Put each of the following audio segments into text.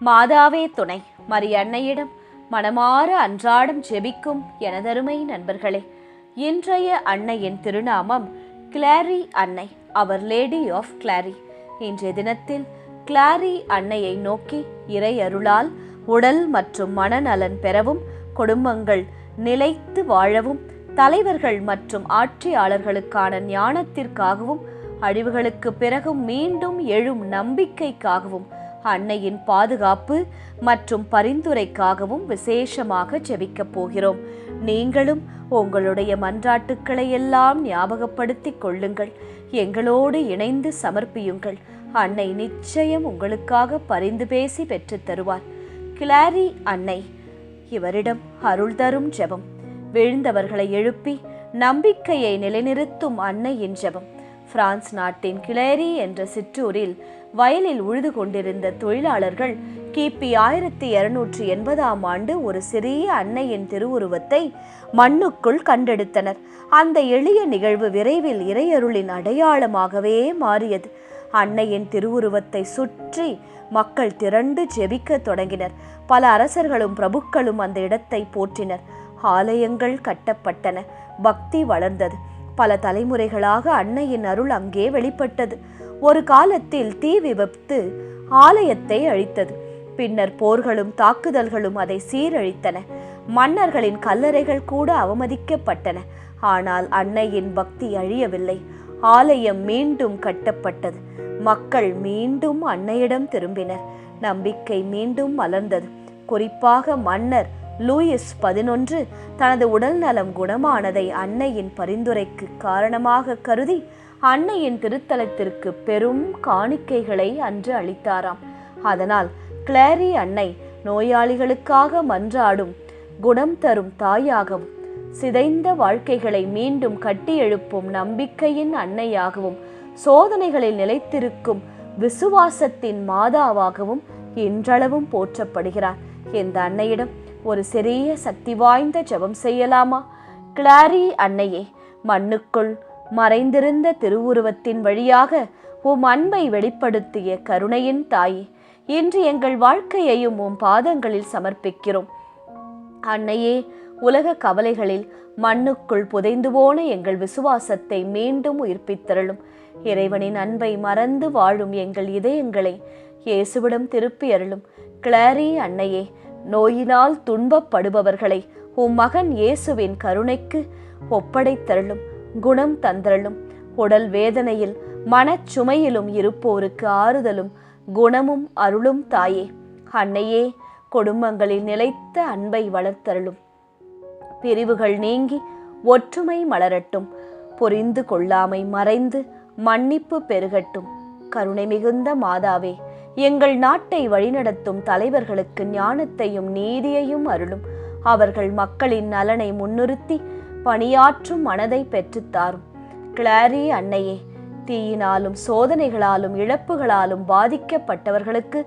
மாதாவே துணை. மரியன்னையிடம் மனமாற அன்றாடம் ஜெபிக்கும் எனதருமை நண்பர்களே, இன்றைய அன்னையின் திருநாமம் கிளாரி அன்னை, அவர் லேடி ஆஃப் கிளாரி. இன்றைய தினத்தில் கிளாரி அன்னையை நோக்கி இறை அருளால் உடல் மற்றும் மனநலன் பெறவும், குடும்பங்கள் நிலைத்து வாழவும், தலைவர்கள் மற்றும் ஆட்சியாளர்களுக்கான ஞானத்திற்காகவும், அழிவுகளுக்கு பிறகும் மீண்டும் எழும் நம்பிக்கைக்காகவும், அன்னையின் பாதுகாப்பு மற்றும் பரிந்துரைக்காகவும் விசேஷமாக ஜெபிக்கப் போகிறோம். நீங்களும் உங்களுடைய மன்றாட்டுக்களை எல்லாம் ஞாபகப்படுத்திக் கொள்ளுங்கள். எங்களோடு இணைந்து சமர்ப்பியுங்கள். அன்னை நிச்சயம் உங்களுக்காக பரிந்து பேசி பெற்றுத் தருவார். கிளாரி அன்னை, இவரிடம் அருள் தரும் ஜெபம். விழுந்தவர்களை எழுப்பி நம்பிக்கையை நிலைநிறுத்தும் அன்னையின் ஜெபம். பிரான்ஸ் நாட்டின் கிளேரி என்ற சிற்றூரில் வயலில் உழுது கொண்டிருந்த தொழிலாளர்கள் கிபி 1280ஆம் ஆண்டு ஒரு சிறிய அன்னையின் திருவுருவத்தை மண்ணுக்குள் கண்டெடுத்தனர். அந்த எளிய நிகழ்வு விரைவில் இறையருளின் அடையாளமாகவே மாறியது. அன்னையின் திருவுருவத்தை சுற்றி மக்கள் திரண்டு ஜெபிக்க தொடங்கினர். பல அரசர்களும் பிரபுக்களும் அந்த இடத்தை போற்றினர். ஆலயங்கள் கட்டப்பட்டன. பக்தி வளர்ந்தது. பல தலைமுறைகளாக அன்னையின் அருள் அங்கே வெளிப்பட்டது. ஒரு காலத்தில் தீ விபத்து ஆலயத்தை அழித்தது. பின்னர் போர்களும் தாக்குதல்களும் அதை சீரழித்தன. மன்னர்களின் கல்லறைகள் கூட அவமதிக்கப்பட்டன. ஆனால் அன்னையின் பக்தி அழியவில்லை. ஆலயம் மீண்டும் கட்டப்பட்டது. மக்கள் மீண்டும் அன்னையிடம் திரும்பினர். நம்பிக்கை மீண்டும் மலர்ந்தது. குறிப்பாக மன்னர் லூயிஸ் 11 தனது உடல் நலம் குணமானதை அன்னையின் பரிந்துரைக்கு காரணமாக கருதி அன்னையின் திருத்தலத்திற்கு பெரும் காணிக்கைகளை அன்று அளித்தாராம். அதனால் கிளாரி அன்னை நோயாளிகளுக்காக மன்றாடும் குணம் தரும் தாயாகவும், சிதைந்த வாழ்க்கைகளை மீண்டும் கட்டி எழுப்பும் நம்பிக்கையின் அன்னையாகவும், சோதனைகளில் நிலைத்திருக்கும் விசுவாசத்தின் மாதாவாகவும் இன்றளவும் போற்றப்படுகிறார். இந்த அன்னையிடம் ஒரு சிறிய சக்தி வாய்ந்த ஜெபம் செய்யலாமா? கிளாரி அன்னையே, மண்ணுக்குள் மறைந்திருந்த திருவுருவத்தின் வழியாக உம் அன்பை வெளிப்படுத்திய கருணையின் தாயே, இன்று எங்கள் வாழ்க்கையையும் உம் பாதங்களில் சமர்ப்பிக்கிறோம். அன்னையே, உலக கவலைகளில் மண்ணுக்குள் புதைந்து போன எங்கள் விசுவாசத்தை மீண்டும் உயிர்ப்பித்தருளும். இறைவனின் அன்பை மறந்து வாழும் எங்கள் இதயங்களை இயேசுவிடம் திருப்பி அருளும். கிளாரி அன்னையே, நோயினால் துன்பப்படுபவர்களை உம் மகன் இயேசுவின் கருணைக்கு ஒப்படைத்தருளும். குணம் தந்தருளும். உடல் வேதனையில் மனச்சுமையிலும் இருப்போருக்கு ஆறுதலும் குணமும் அருளும் தாயே. அன்னையே, குடும்பங்களில் நிலைத்த அன்பை வளர்த்தருளும். பிரிவுகள் நீங்கி ஒற்றுமை மலரட்டும். புரிந்து கொள்ளாமை மறைந்து மன்னிப்பு பெருகட்டும். கருணை மிகுந்த மாதாவே, எங்கள் நாட்டை வழிநடத்தும் தலைவர்களுக்கு ஞானத்தையும் நீதியையும் அருளும். அவர்கள் மக்களின் நலனை முன்னிறுத்தி பணியாற்றும் மனதை பெற்றுத்தாரும். கிளாரி அன்னையே, தீயினாலும் சோதனைகளாலும் இழப்புகளாலும் பாதிக்கப்பட்டவர்களுக்கு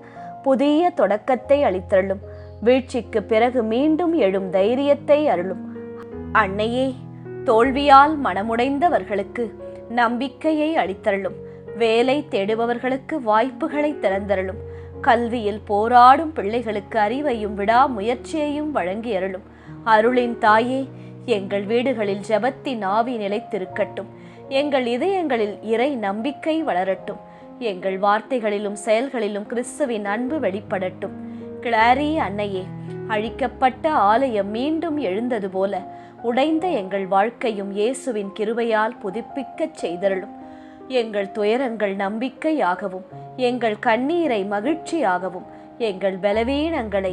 புதிய தொடக்கத்தை அளித்தருளும். வீழ்ச்சிக்கு பிறகு மீண்டும் எழும் தைரியத்தை அருளும். அன்னையே, தோல்வியால் மனமுடைந்தவர்களுக்கு நம்பிக்கையை அளித்தருளும். வேலை தேடுபவர்களுக்கு வாய்ப்புகளை திறந்தருளும். கல்வியில் போராடும் பிள்ளைகளுக்கு அறிவையும் விடாமுயற்சியையும் வழங்கி அருளும். அருளின் தாயே, எங்கள் வீடுகளில் ஜெபத்தின் ஆவி நிலைத்திருக்கட்டும். எங்கள் இதயங்களில் இறை நம்பிக்கை வளரட்டும். எங்கள் வார்த்தைகளிலும் செயல்களிலும் கிறிஸ்துவின் அன்பு வெளிப்படட்டும். கிளாரி அன்னையே, அழிக்கப்பட்ட ஆலயம் மீண்டும் எழுந்தது போல உடைந்த எங்கள் வாழ்க்கையும் இயேசுவின் கிருபையால் புதுப்பிக்கச் செய்தருளும். எங்கள் துயரங்கள் நம்பிக்கையாகவும், எங்கள் கண்ணீரை மகிழ்ச்சியாகவும், எங்கள் பலவீனங்களை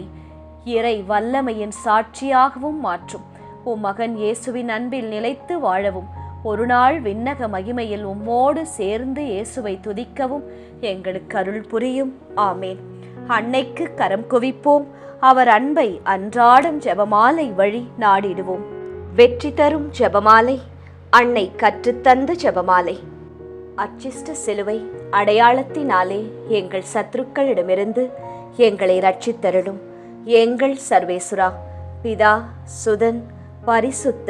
இறை வல்லமையின் சாட்சியாகவும் மாற்றும். உம் மகன் இயேசுவின் அன்பில் நிலைத்து வாழவும், ஒரு நாள் விண்ணக மகிமையில் உம்மோடு சேர்ந்து இயேசுவை துதிக்கவும் எங்களுக்கு அருள் புரியும். ஆமேன். அன்னைக்கு கரம் குவிப்போம். அவர் அன்பை அன்றாடம் ஜெபமாலை வழி நாடிடுவோம். வெற்றி தரும் ஜெபமாலை, அன்னை கற்றுத்தந்த ஜெபமாலை. அச்சிஷ்ட சிலுவை அடையாளத்தினாலே எங்கள் சத்துருக்களிடமிருந்து எங்களை ரட்சித்தருளும். எங்கள் சர்வேசுரா, பிதா, சுதன், பரிசுத்த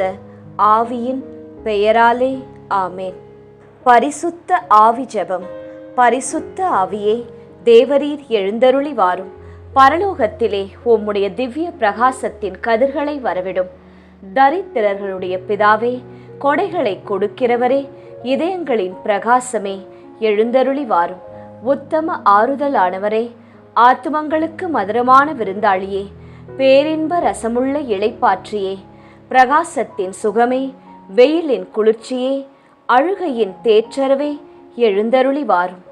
ஆவியின் பெயராலே ஆமேன். பரிசுத்த ஆவி ஜெபம். பரிசுத்த ஆவியே, தேவரீர் எழுந்தருளி வாரும். பரலோகத்திலே உம்முடைய திவ்ய பிரகாசத்தின் கதிர்களை வரவிடும். தரித்திரர்களுடைய பிதாவே, கொடைகளை கொடுக்கிறவரே, இதயங்களின் பிரகாசமே, எழுந்தருளி வாரும். உத்தம ஆறுதலானவரே, ஆத்துமங்களுக்கு மதுரமான விருந்தாளியே, பேரின்ப ரசமுள்ள இளைப்பாற்றியே, பிரகாசத்தின் சுகமே, வெயிலின் குளிர்ச்சியே, அழுகையின் தேற்றரவே, எழுந்தருளி வாரும்.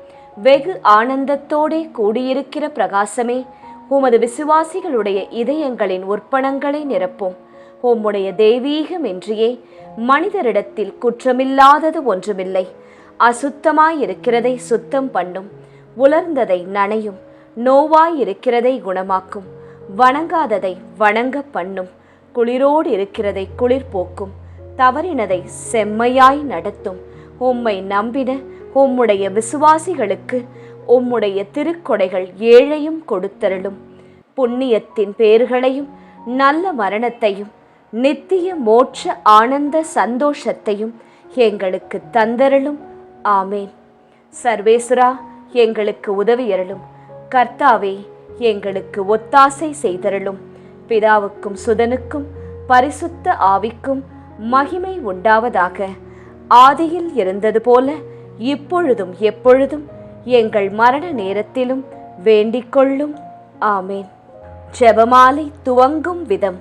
வெகு ஆனந்தத்தோடே கூடியிருக்கிற பிரகாசமே, உமது விசுவாசிகளுடைய இதயங்களின் உற்பணங்களை நிரப்பும். உம்முடைய தெய்வீகமின்றியே மனிதரிடத்தில் குற்றமில்லாதது ஒன்றுமில்லை. அசுத்தமாயிருக்கிறதை சுத்தம் பண்ணும், உலர்ந்ததை நனையும், நோவாயிருக்கிறதை குணமாக்கும், வணங்காததை வணங்க பண்ணும், குளிரோடு இருக்கிறதை குளிர் போக்கும், தவறினதை செம்மையாய் நடத்தும். உம்மை நம்பின உம்முடைய விசுவாசிகளுக்கு உம்முடைய திருக்கொடைகள் ஏழையும் கொடுத்தருளும். புண்ணியத்தின் பேர்களையும் நல்ல மரணத்தையும் நித்திய மோட்ச ஆனந்த சந்தோஷத்தையும் எங்களுக்கு தந்தருளும். ஆமேன். சர்வேசுரா, எங்களுக்கு உதவியருளும். கர்த்தாவே, எங்களுக்கு ஒத்தாசை செய்தருளும். பிதாவுக்கும் சுதனுக்கும் பரிசுத்த ஆவிக்கும் மகிமை உண்டாவதாக. ஆதியில் இருந்தது போல இப்பொழுதும் எப்பொழுதும் எங்கள் மரண நேரத்திலும் வேண்டிக் கொள்ளும். ஆமேன். ஜெபமாலை துவங்கும் விதம்.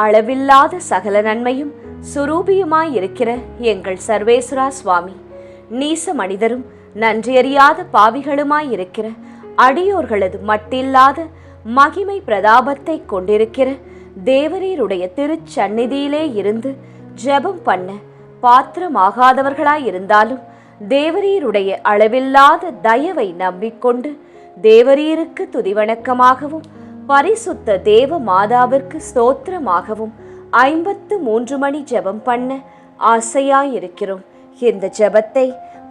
அளவில்லாத சகல நன்மையும் சுரூபியுமாயிருக்கிற எங்கள் சர்வேஸ்வரா சுவாமி, நீச மனிதரும் நன்றியறியாத பாவிகளுமாயிருக்கிற அடியோர்களது மட்டில்லாத மகிமை பிரதாபத்தை கொண்டிருக்கிற தேவரீருடைய திருச்சந்நிதியிலே இருந்து ஜெபம் பண்ண பாத்திரமாகாதவர்களாயிருந்தாலும் தேவரீருடைய அளவில்லாத தயவை நம்பிக்கொண்டு தேவரீருக்கு துதிவணக்கமாகவும் பரிசுத்த தேவ மாதாவிற்கு ஸ்தோத்திரமாகவும் 53 மணி ஜெபம் பண்ண ஆசையாயிருக்கிறோம். இந்த ஜெபத்தை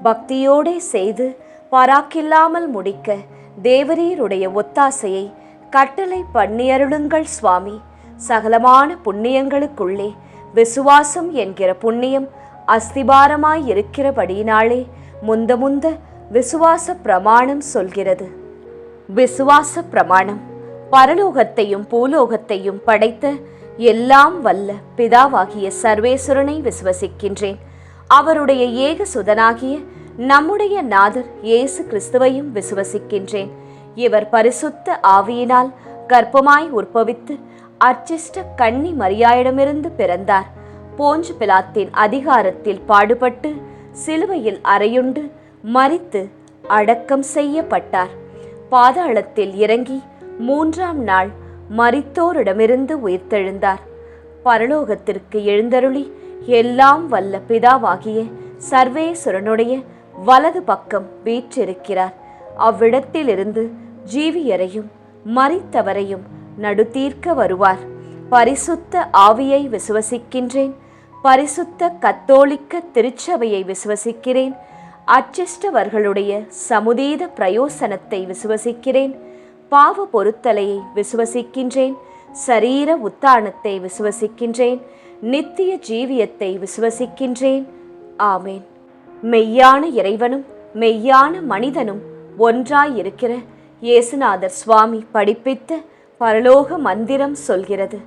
பக்தியோடே செய்து பராக்கில்லாமல் முடிக்க தேவரீருடைய ஒத்தாசையை கட்டளை பண்ணியருளுங்கள் சுவாமி. சகலமான புண்ணியங்களுக்குள்ளே விசுவாசம் என்கிற புண்ணியம் அஸ்திபாரமாயிருக்கிறபடியினாலே முந்த விசுவாச பிரமாணம் சொல்கிறது. விசுவாச பிரமாணம். பரலோகத்தையும் பூலோகத்தையும் படைத்த எல்லாம் வல்ல பிதாவாகிய சர்வேஸ்வரனை விசுவசிக்கின்றேன். அவருடைய ஏக சுதனாகிய நம்முடைய நாதர் இயேசு கிறிஸ்துவையும் விசுவசிக்கின்றேன். இவர் பரிசுத்த ஆவியினால் கர்ப்பமாய் உற்பவித்து அர்ச்சிஷ்ட கன்னி மரியாயிடமிருந்து பிறந்தார். போஞ்சு பிலாத்தின் அதிகாரத்தில் பாடுபட்டு சிலுவையில் அறையுண்டு மரித்து அடக்கம் செய்யப்பட்டார். பாதாளத்தில் இறங்கி 3ஆம் நாள் மரித்தோரிடமிருந்து உயிர்த்தெழுந்தார். பரலோகத்திற்கு எழுந்தருளி எல்லாம் வல்ல பிதாவாகிய சர்வேஸ்வரனுடைய வலது பக்கம் வீற்றிருக்கிறார். அவ்விடத்திலிருந்து ஜீவியரையும் மரித்தவரையும் நடுதீர்க்க வருவார். பரிசுத்த ஆவியை விசுவசிக்கின்றேன். பரிசுத்த கத்தோலிக்க திருச்சபையை விசுவசிக்கிறேன். அச்சிஷ்டவர்களுடைய சமுதீத பிரயோசனத்தை விசுவசிக்கிறேன். பாவ பொருத்தலையை விசுவசிக்கின்றேன். சரீர உத்தானத்தை விசுவசிக்கின்றேன். நித்திய ஜீவியத்தை விசுவசிக்கின்றேன். ஆமேன். மெய்யான இறைவனும் மெய்யான மனிதனும் ஒன்றாயிருக்கிற இயேசுநாதர் சுவாமி படிப்பித்த பரலோக மந்திரம் சொல்கிறது.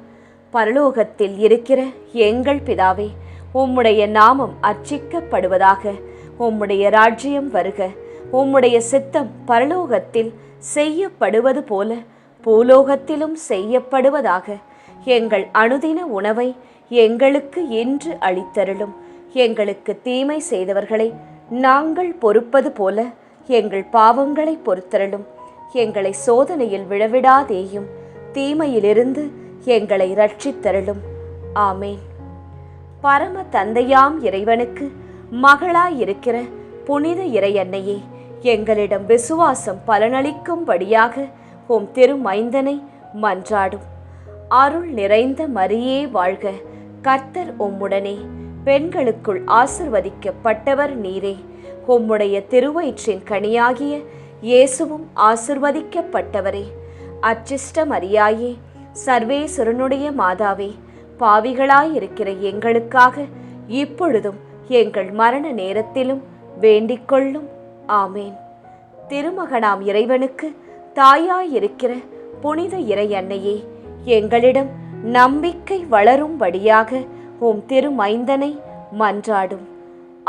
பரலோகத்தில் இருக்கிற எங்கள் பிதாவே, உம்முடைய நாமம் அர்ச்சிக்கப்படுவதாக. உம்முடைய ராஜ்யம் வருக. உம்முடைய சித்தம் பரலோகத்தில் செய்யப்படுவது போல பூலோகத்திலும் செய்யப்படுவதாக. எங்கள் அனுதின உணவை எங்களுக்கு இன்று அளித்தருளும். எங்களுக்கு தீமை செய்தவர்களை நாங்கள் பொறுப்பது போல எங்கள் பாவங்களை பொறுத்தருளும். எங்களை சோதனையில் விழவிடாதேயும், தீமையிலிருந்து எங்களை ரட்சித்தருளும். ஆமேன். பரம தந்தையாம் இறைவனுக்கு மகளாயிருக்கிற புனித இறையன்னையே, எங்களிடம் விசுவாசம் பலனளிக்கும்படியாக உம் திருமைந்தனை மன்றாடும். அருள் நிறைந்த மரியே வாழ்க. கர்த்தர் உம்முடனே. பெண்களுக்குள் ஆசிர்வதிக்கப்பட்டவர் நீரே. உம்முடைய திருவயிற்றின் கனியாகிய இயேசுவும் ஆசிர்வதிக்கப்பட்டவரே. அச்சிஷ்ட மரியாயே, சர்வேஸ்வரனுடைய மாதாவே, பாவிகளாயிருக்கிற எங்களுக்காக இப்பொழுதும் எங்கள் மரண நேரத்திலும் வேண்டிக் கொள்ளும். ஆமேன். திருமகனாம் இறைவனுக்கு தாயாயிருக்கிற புனித இறை அன்னையே, எங்களிடம் நம்பிக்கை வளரும்படியாக உம் திருமைந்தனை மன்றாடும்.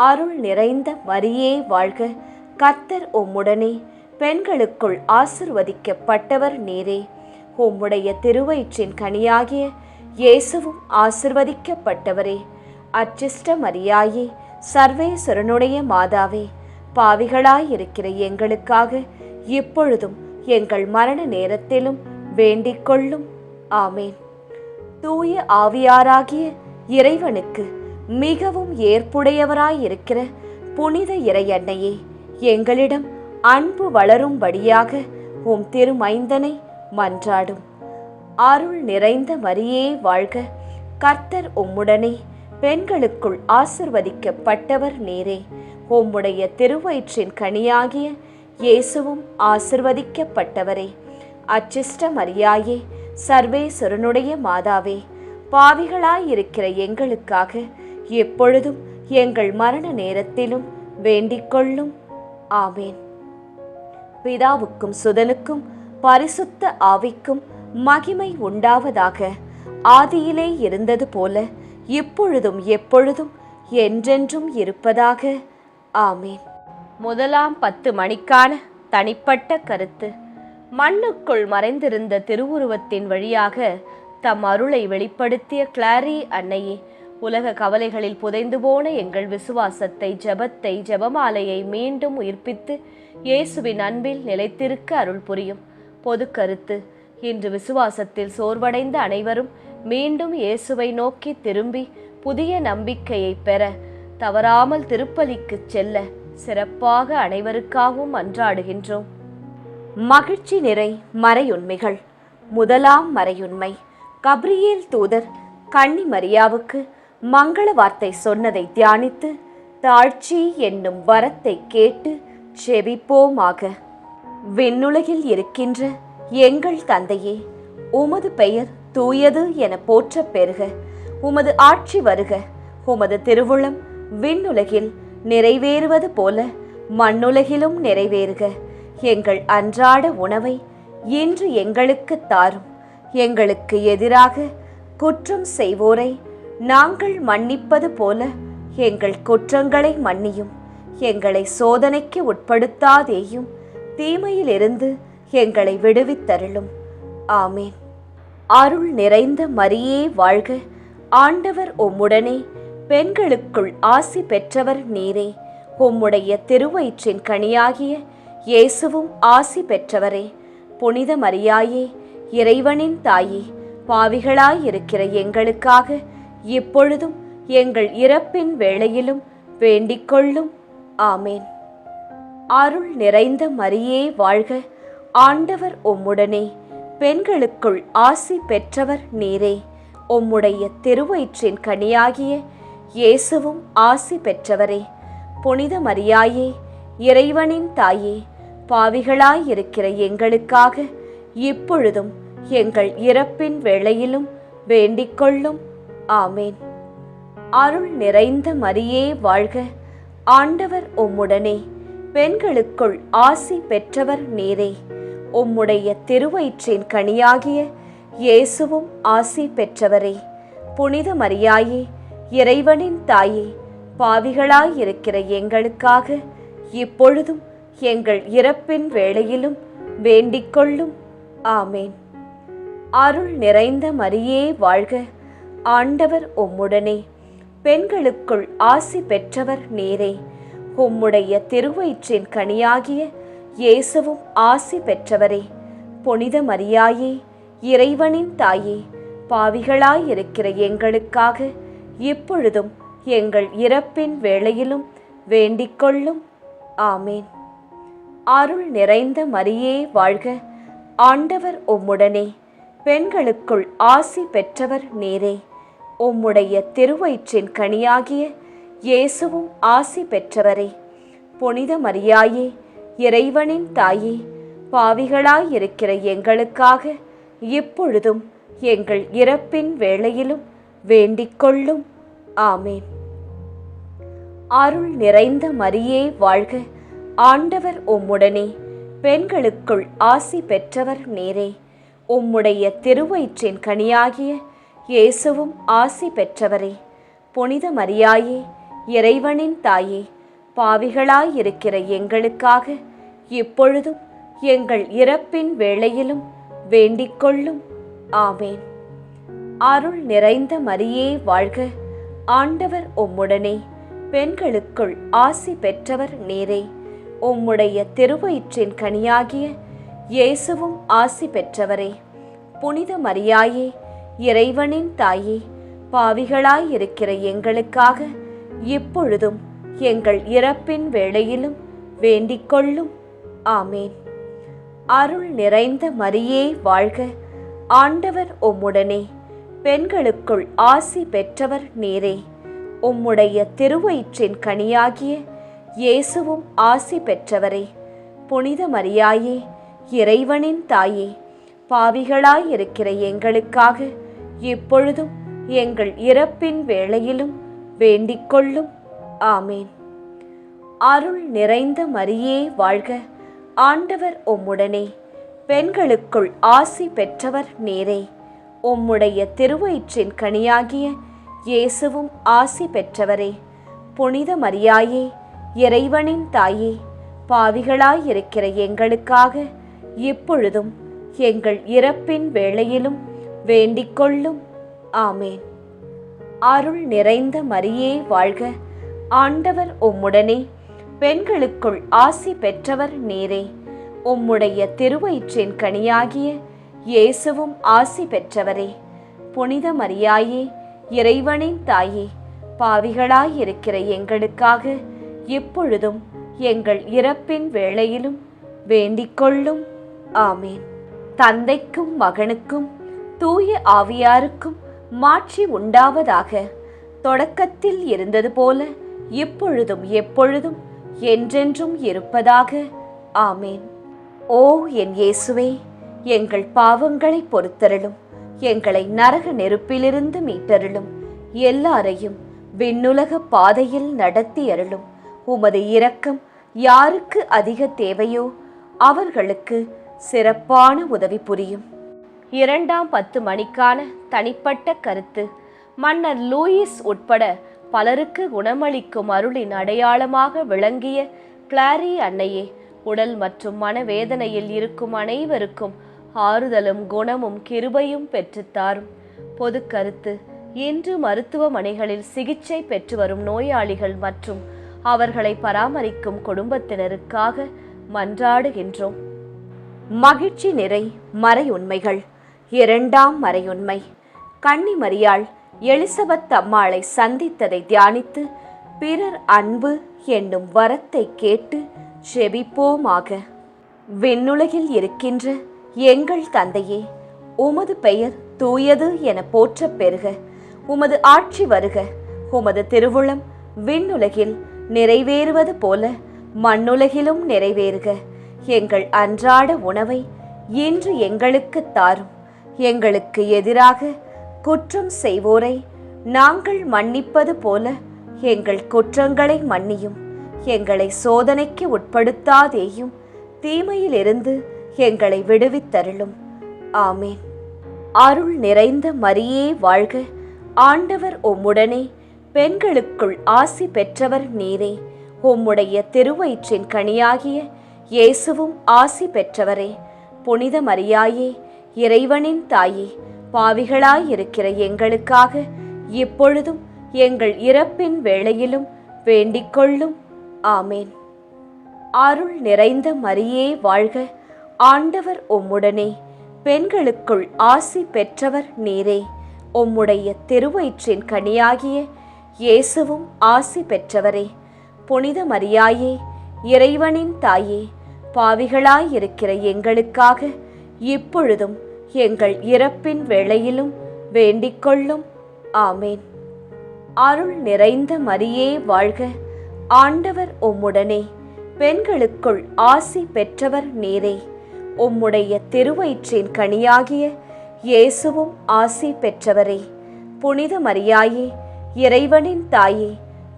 அருள் நிறைந்த மரியே வாழ்க, கர்த்தர் உம்முடனே, பெண்களுக்குள் ஆசிர்வதிக்கப்பட்டவர் நீரே. உம்முடைய திருவயிற்றின் கனியாகிய இயேசுவும் ஆசிர்வதிக்கப்பட்டவரே. அச்சிஷ்ட மரியாயே, சர்வேஸ்வரனுடைய மாதாவே, பாவிகளாயிருக்கிற எங்களுக்காக இப்பொழுதும் எங்கள் மரண நேரத்திலும் வேண்டிக் கொள்ளும். ஆமேன். தூய ஆவியாராகிய இறைவனுக்கு மிகவும் ஏற்புடையவராயிருக்கிற புனித இறை அன்னையே, எங்களிடம் அன்பு வளரும்படியாக உம் திருமைந்தனை மன்றாடும். அருள் நிறைந்த மரியே வாழ்க, கர்த்தர் உம்முடனே, பெண்களுக்குள் ஆசிர்வதிக்கப்பட்டவர் நீரே. உம்முடைய திருவயிற்றின் கனியாகிய இயேசுவும் ஆசிர்வதிக்கப்பட்டவரே. அச்சிஷ்ட மரியாயே, சர்வேஸ்வரனுடைய மாதாவே, பாவிகளாயிருக்கிற எங்களுக்காக எப்பொழுதும் எங்கள் மரண நேரத்திலும் வேண்டிக் கொள்ளும். ஆமேன். பிதாவுக்கும் சுதனுக்கும் பரிசுத்த ஆவிக்கும் மகிமை உண்டாவதாக. ஆதியிலே இருந்தது போல இப்பொழுதும் எப்பொழுதும் என்றென்றும் இருப்பதாக. ஆமேன். முதலாம் 10 மணிக்கான தனிப்பட்ட கருத்து. மண்ணுக்குள் மறைந்திருந்த திருவுருவத்தின் வழியாக தம் அருளை வெளிப்படுத்திய கிளாரி அன்னையே, உலக கவலைகளில் புதைந்து போன எங்கள் விசுவாசத்தை, ஜெபத்தை, ஜெபமாலையை மீண்டும் உயிர்ப்பித்து இயேசுவின் அன்பில் நிலைத்திருக்க அருள் புரியும். பொது கருத்து. இன்று விசுவாசத்தில் சோர்வடைந்த அனைவரும் மீண்டும் இயேசுவை நோக்கி திரும்பி புதிய நம்பிக்கையை பெற தவறாமல் திருப்பலிக்கு செல்ல சிறப்பாக அனைவருக்காகவும் மன்றாடுகின்றோம். மகிழ்ச்சி நிறை மறையுண்மைகள். முதலாம் மறையுண்மை, கப்ரியேல் தூதர் கன்னி மரியாவுக்கு மங்கள வார்த்தை சொன்னதை தியானித்து தாழ்ச்சி என்னும் வரத்தை கேட்டு செபிப்போமாக. விண்ணுலகில் இருக்கின்ற எங்கள் தந்தையே, உமது பெயர் தூயது என போற்ற பெறுக. உமது ஆட்சி வருக. உமது திருவுளம் விண்ணுலகில் நிறைவேறுவது போல மண்ணுலகிலும் நிறைவேறுக. எங்கள் அன்றாட உணவை இன்று எங்களுக்கு தாரும். எங்களுக்கு எதிராக குற்றம் செய்வோரை நாங்கள் மன்னிப்பது போல எங்கள் குற்றங்களை மன்னியும். எங்களை சோதனைக்கு உட்படுத்தாதேயும், தீமையிலிருந்து எங்களை விடுவித்தருளும். ஆமேன். அருள் நிறைந்த மரியே வாழ்க, ஆண்டவர் உம்முடனே, பெண்களுக்குள் ஆசி பெற்றவர் நீரே. உம்முடைய திருவயிற்றின் கனியாகிய இயேசுவும் ஆசி பெற்றவரே. புனித மரியாயே, இறைவனின் தாயே, பாவிகளாயிருக்கிற எங்களுக்காக இப்பொழுதும் எங்கள் இறப்பின் வேளையிலும் வேண்டிக் கொள்ளும். ஆமேன். அருள் நிறைந்த மரியே வாழ்க, ஆண்டவர் உம்முடனே, பெண்களுக்குள் ஆசி பெற்றவர் நீரே. உம்முடைய திருவயிற்றின் கனியாகிய இயேசுவும் ஆசி பெற்றவரே. புனித மரியாயே, இறைவனின் தாயே, பாவிகளாயிருக்கிற எங்களுக்காக இப்பொழுதும் எங்கள் இறப்பின் வேளையிலும் வேண்டிக் கொள்ளும். ஆமேன். அருள் நிறைந்த மரியே வாழ்க, ஆண்டவர் உம்முடனே, பெண்களுக்குள் ஆசி பெற்றவர் நீரே. உம்முடைய திருவயிற்றின் கனியாகிய இயேசுவும் ஆசி பெற்றவரே. புனித மரியாயே, இறைவனின் தாயே, பாவிகளாயிருக்கிற எங்களுக்காக இப்பொழுதும் எங்கள் இறப்பின் வேளையிலும் வேண்டிக் கொள்ளும். ஆமேன். அருள் நிறைந்த மரியே வாழ்க, ஆண்டவர் உம்முடனே, பெண்களுக்குள் ஆசி பெற்றவர் நீரே. உம்முடைய திருவயிற்றின் கனியாகிய இயேசுவும் ஆசி பெற்றவரே. புனித மரியாயே, இறைவனின் தாயே, பாவிகளாயிருக்கிற எங்களுக்காக இப்பொழுதும் எங்கள் இறப்பின் வேளையிலும் வேண்டிக் கொள்ளும். ஆமேன். அருள் நிறைந்த மரியே வாழ்க, ஆண்டவர் உம்முடனே, பெண்களுக்குள் ஆசி பெற்றவர் நீரே. உம்முடைய திருவயிற்றின் கனியாகிய இயேசுவும் ஆசி பெற்றவரே. புனித மரியாயே, இறைவனின் தாயே, பாவிகளாயிருக்கிற எங்களுக்காக இப்பொழுதும் எங்கள் இறப்பின் வேளையிலும் வேண்டிக் கொள்ளும். ஆமேன். அருள் நிறைந்த மரியே வாழ்க, ஆண்டவர் உம்முடனே, பெண்களுக்குள் ஆசி பெற்றவர் நீரே. உம்முடைய திருவயிற்றின் கனியாகிய இயேசுவும் ஆசி பெற்றவரே. புனித மரியாயே, இறைவனின் தாயே, பாவிகளாயிருக்கிற எங்களுக்காக இப்பொழுதும் எங்கள் இறப்பின் வேளையிலும் வேண்டிக்கொள்ளும். ஆமேன். அருள் நிறைந்த மரியே வாழ்க, ஆண்டவர் உம்முடனே, பெண்களுக்குள் ஆசி பெற்றவர் நீரே. உம்முடைய திருவயிற்றின் கனியாகிய இயேசுவும் ஆசி பெற்றவரே. புனித மரியாயே, இறைவனின் தாயே, பாவிகளாயிருக்கிற எங்களுக்காக இப்பொழுதும் எங்கள் இறப்பின் வேளையிலும் வேண்டிக்கொள்ளும். ஆமேன். அருள் நிறைந்த மரியே வாழ்க, ஆண்டவர் உம்முடனே, பெண்களுக்குள் ஆசி பெற்றவர் நீரே. உம்முடைய திருவயிற்றின் கனியாகிய இயேசுவும் ஆசி பெற்றவரே. புனித மரியாயே, இறைவனின் தாயே, பாவிகளாயிருக்கிற எங்களுக்காக இப்பொழுதும் எங்கள் இறப்பின் வேளையிலும் வேண்டிக்கொள்ளும். ஆமேன். அருள் நிறைந்த மரியே வாழ்க, ஆண்டவர் உம்முடனே, பெண்களுக்குள் ஆசி பெற்றவர் நீரே. உம்முடைய திருவயிற்றின் கனியாகிய இயேசுவும் ஆசி பெற்றவரே. புனித மரியாயே, இறைவனின் தாயே, பாவிகளாயிருக்கிற எங்களுக்காக இப்பொழுதும் எங்கள் இறப்பின் வேளையிலும் வேண்டிக்கொள்ளும். ஆமேன். அருள் நிறைந்த மரியே வாழ்க, ஆண்டவர் உம்முடனே, பெண்களுக்குள் ஆசி பெற்றவர் நீரே. உம்முடைய திருவயிற்றின் கனியாகிய இயேசுவும் ஆசி பெற்றவரே. புனித மரியாயே, இறைவனின் தாயே, பாவிகளாயிருக்கிற எங்களுக்காக இப்பொழுதும் எங்கள் இறப்பின் வேளையிலும் வேண்டிக்கொள்ளும். ஆமேன். தந்தைக்கும் மகனுக்கும் தூய ஆவியாருக்கும் மாட்சி உண்டாவதாக. தொடக்கத்தில் இருந்தது போல இப்பொழுதும் எப்பொழுதும் என்றென்றும் இருப்பதாக. ஆமேன். ஓ என் இயேசுவே, எங்கள் பாவங்களை பொறுத்தருளும், எங்களை நரக நெருப்பிலிருந்து மீட்டருளும், எல்லாரையும் விண்ணுலக பாதையில் நடத்தி அருளும். உமது இரக்கம் யாருக்கு அதிக தேவையோ அவர்களுக்கு சிறப்பான உதவி புரியும். 2ஆம் 10 மணிக்கான தனிப்பட்ட கருத்து. மன்னர் லூயிஸ் உட்பட பலருக்கு குணமளிக்கும் அருளின் அடையாளமாக விளங்கிய கிளாரி அன்னையே, உடல் மற்றும் மனவேதனையில் இருக்கும் அனைவருக்கும் ஆறுதலும் குணமும் கிருபையும் பெற்றுத்தாரும். பொது கருத்து. இன்று மருத்துவமனைகளில் சிகிச்சை பெற்று வரும் நோயாளிகள் மற்றும் அவர்களை பராமரிக்கும் குடும்பத்தினருக்காக மன்றாடுகின்றோம். மகிழ்ச்சி நிறை மறையுண்மைகள். 2ஆம் மறையுண்மை. கன்னி மரியாள் எலிசபெத் அம்மாளை சந்தித்ததை தியானித்து பிறர் அன்பு என்னும் வரத்தை கேட்டு செபிப்போமாக. விண்ணுலகில் இருக்கின்ற எங்கள் தந்தையே, உமது பெயர் தூயது என போற்றப் பெறுக. உமது ஆட்சி வருக. உமது திருவுளம் விண்ணுலகில் நிறைவேறுவது போல மண்ணுலகிலும் நிறைவேறுக. எங்கள் அன்றாட உணவை இன்று எங்களுக்கு தாரும். எங்களுக்கு எதிராக குற்றம் செய்வோரை நாங்கள் மன்னிப்பது போல எங்கள் குற்றங்களை மன்னியும். எங்களை சோதனைக்கு உட்படுத்தாதேயும், தீமையிலிருந்து எங்களை விடுவித்தருளும். ஆமேன். அருள் நிறைந்த மரியே வாழ்க, ஆண்டவர் உம்முடனே, பெண்களுக்குள் ஆசி பெற்றவர் நீரே. உம்முடைய திருவயிற்றின் கனியாகிய இயேசுவும் ஆசி பெற்றவரே. புனித மரியாயே, இறைவனின் தாயே, பாவிகளாயிருக்கிற எங்களுக்காக இப்பொழுதும் எங்கள் இறப்பின் வேளையிலும் வேண்டிக்கொள்ளும். ஆமேன். அருள் நிறைந்த மரியே வாழ்க, ஆண்டவர் உம்முடனே, பெண்களுக்குள் ஆசி பெற்றவர் நீரே. உம்முடைய திருவயிற்றின் கனியாகிய இயேசுவும் ஆசி பெற்றவரே. புனித மரியாயே, இறைவனின் தாயே, பாவிகளாயிருக்கிற எங்களுக்காக இப்பொழுதும் எங்கள் இறப்பின் வேளையிலும் வேண்டிக்கொள்ளும். ஆமேன். அருள் நிறைந்த மரியே வாழ்க, ஆண்டவர் உம்முடனே, பெண்களுக்குள் ஆசி பெற்றவர் நீரே. உம்முடைய திருவயிற்றின் கனியாகிய இயேசுவும் ஆசி பெற்றவரே. புனித மரியாயே, இறைவனின் தாயே,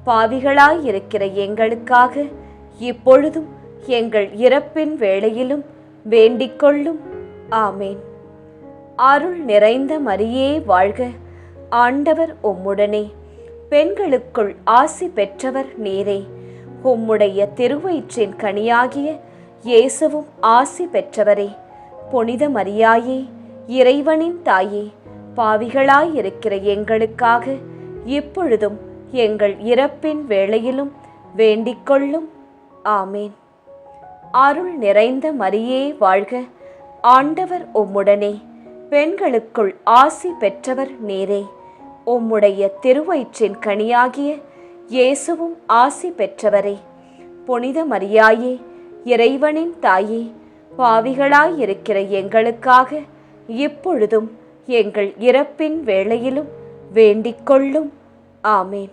பாவிகளாயிருக்கிற எங்களுக்காக இப்பொழுதும் எங்கள் இறப்பின் வேளையிலும் வேண்டிக்கொள்ளும். ஆமேன். அருள் நிறைந்த மரியே வாழ்க, ஆண்டவர் உம்முடனே, பெண்களுக்குள் ஆசி பெற்றவர் நீரே. உம்முடைய திருவயிற்றின் கனியாகிய இயேசுவும் ஆசி பெற்றவரே. புனித மரியாயே, இறைவனின் தாயே, பாவிகளாயிருக்கிற எங்களுக்காக இப்பொழுதும் எங்கள் இறப்பின் வேளையிலும் வேண்டிக்கொள்ளும். ஆமேன். அருள் நிறைந்த மரியே வாழ்க, ஆண்டவர் உம்முடனே, பெண்களுக்குள் ஆசி பெற்றவர் நீரே. உம்முடைய திருவயிற்றின் கனியாகிய இயேசுவும் ஆசி பெற்றவரே. புனித மரியாயே, இறைவனின் தாயே, பாவிகளாயிருக்கிற எங்களுக்காக இப்பொழுதும் எங்கள் இறப்பின் வேளையிலும் வேண்டிக்கொள்ளும். ஆமேன்.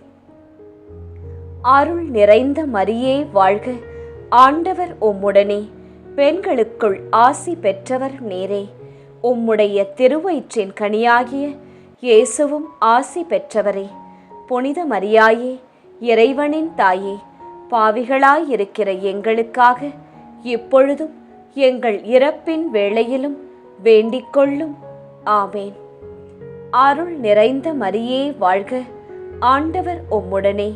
அருள் நிறைந்த மரியே வாழ்க, ஆண்டவர் உம்முடனே, பெண்களுக்குள் ஆசி பெற்றவர் நீரே. உம்முடைய திருவயிற்றின் கனியாகிய இயேசுவும் ஆசி பெற்றவரே. புனித மரியாயே, இறைவனின் தாயே, பாவிகளாயிருக்கிற எங்களுக்காக இப்பொழுதும் எங்கள் இறப்பின் வேளையிலும் வேண்டிக்கொள்ளும். ஆமேன். அருள் நிறைந்த மரியே வாழ்க, ஆண்டவர் உம்முடனே,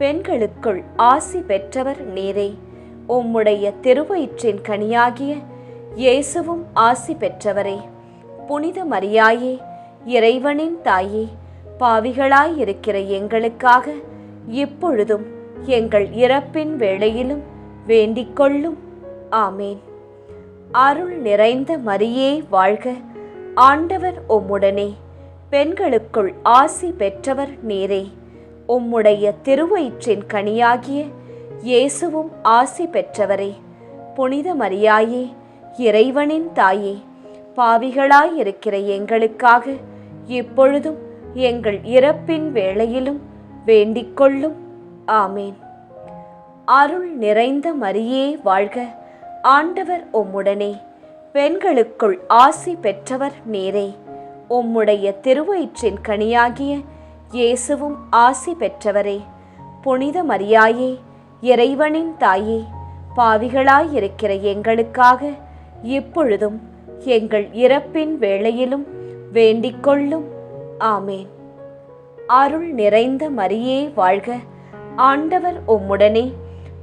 பெண்களுக்குள் ஆசி பெற்றவர் நீரே. உம்முடைய திருவயிற்றின் கனியாகிய இயேசுவும் ஆசி பெற்றவரே. புனித மரியாயே, இறைவனின் தாயே, பாவிகளாயிருக்கிற எங்களுக்காக இப்பொழுதும் எங்கள் இறப்பின் வேளையிலும் வேண்டிக்கொள்ளும். ஆமேன். அருள் நிறைந்த மரியே வாழ்க, ஆண்டவர் உம்முடனே, பெண்களுக்குள் ஆசி பெற்றவர் நீரே. உம்முடைய திருவயிற்றின் கனியாகிய இயேசுவும் ஆசி பெற்றவரே. புனித மரியாயே, இறைவனின் தாயே, பாவிகளாயிருக்கிற எங்களுக்காக இப்பொழுதும் எங்கள் இறப்பின் வேளையிலும் வேண்டிக்கொள்ளும். ஆமேன். அருள் நிறைந்த மரியே வாழ்க, ஆண்டவர் உம்முடனே, பெண்களுக்குள் ஆசி பெற்றவர் நீரே. உம்முடைய திருவயிற்றின் கனியாகிய இயேசுவும் ஆசி பெற்றவரே. புனித மரியாயே, இறைவனின் தாயே, பாவிகளாயிருக்கிற எங்களுக்காக இப்பொழுதும் எங்கள் இறப்பின் வேளையிலும் வேண்டிக்கொள்ளும். ஆமேன். அருள் நிறைந்த மரியே வாழ்க, ஆண்டவர் உம்முடனே,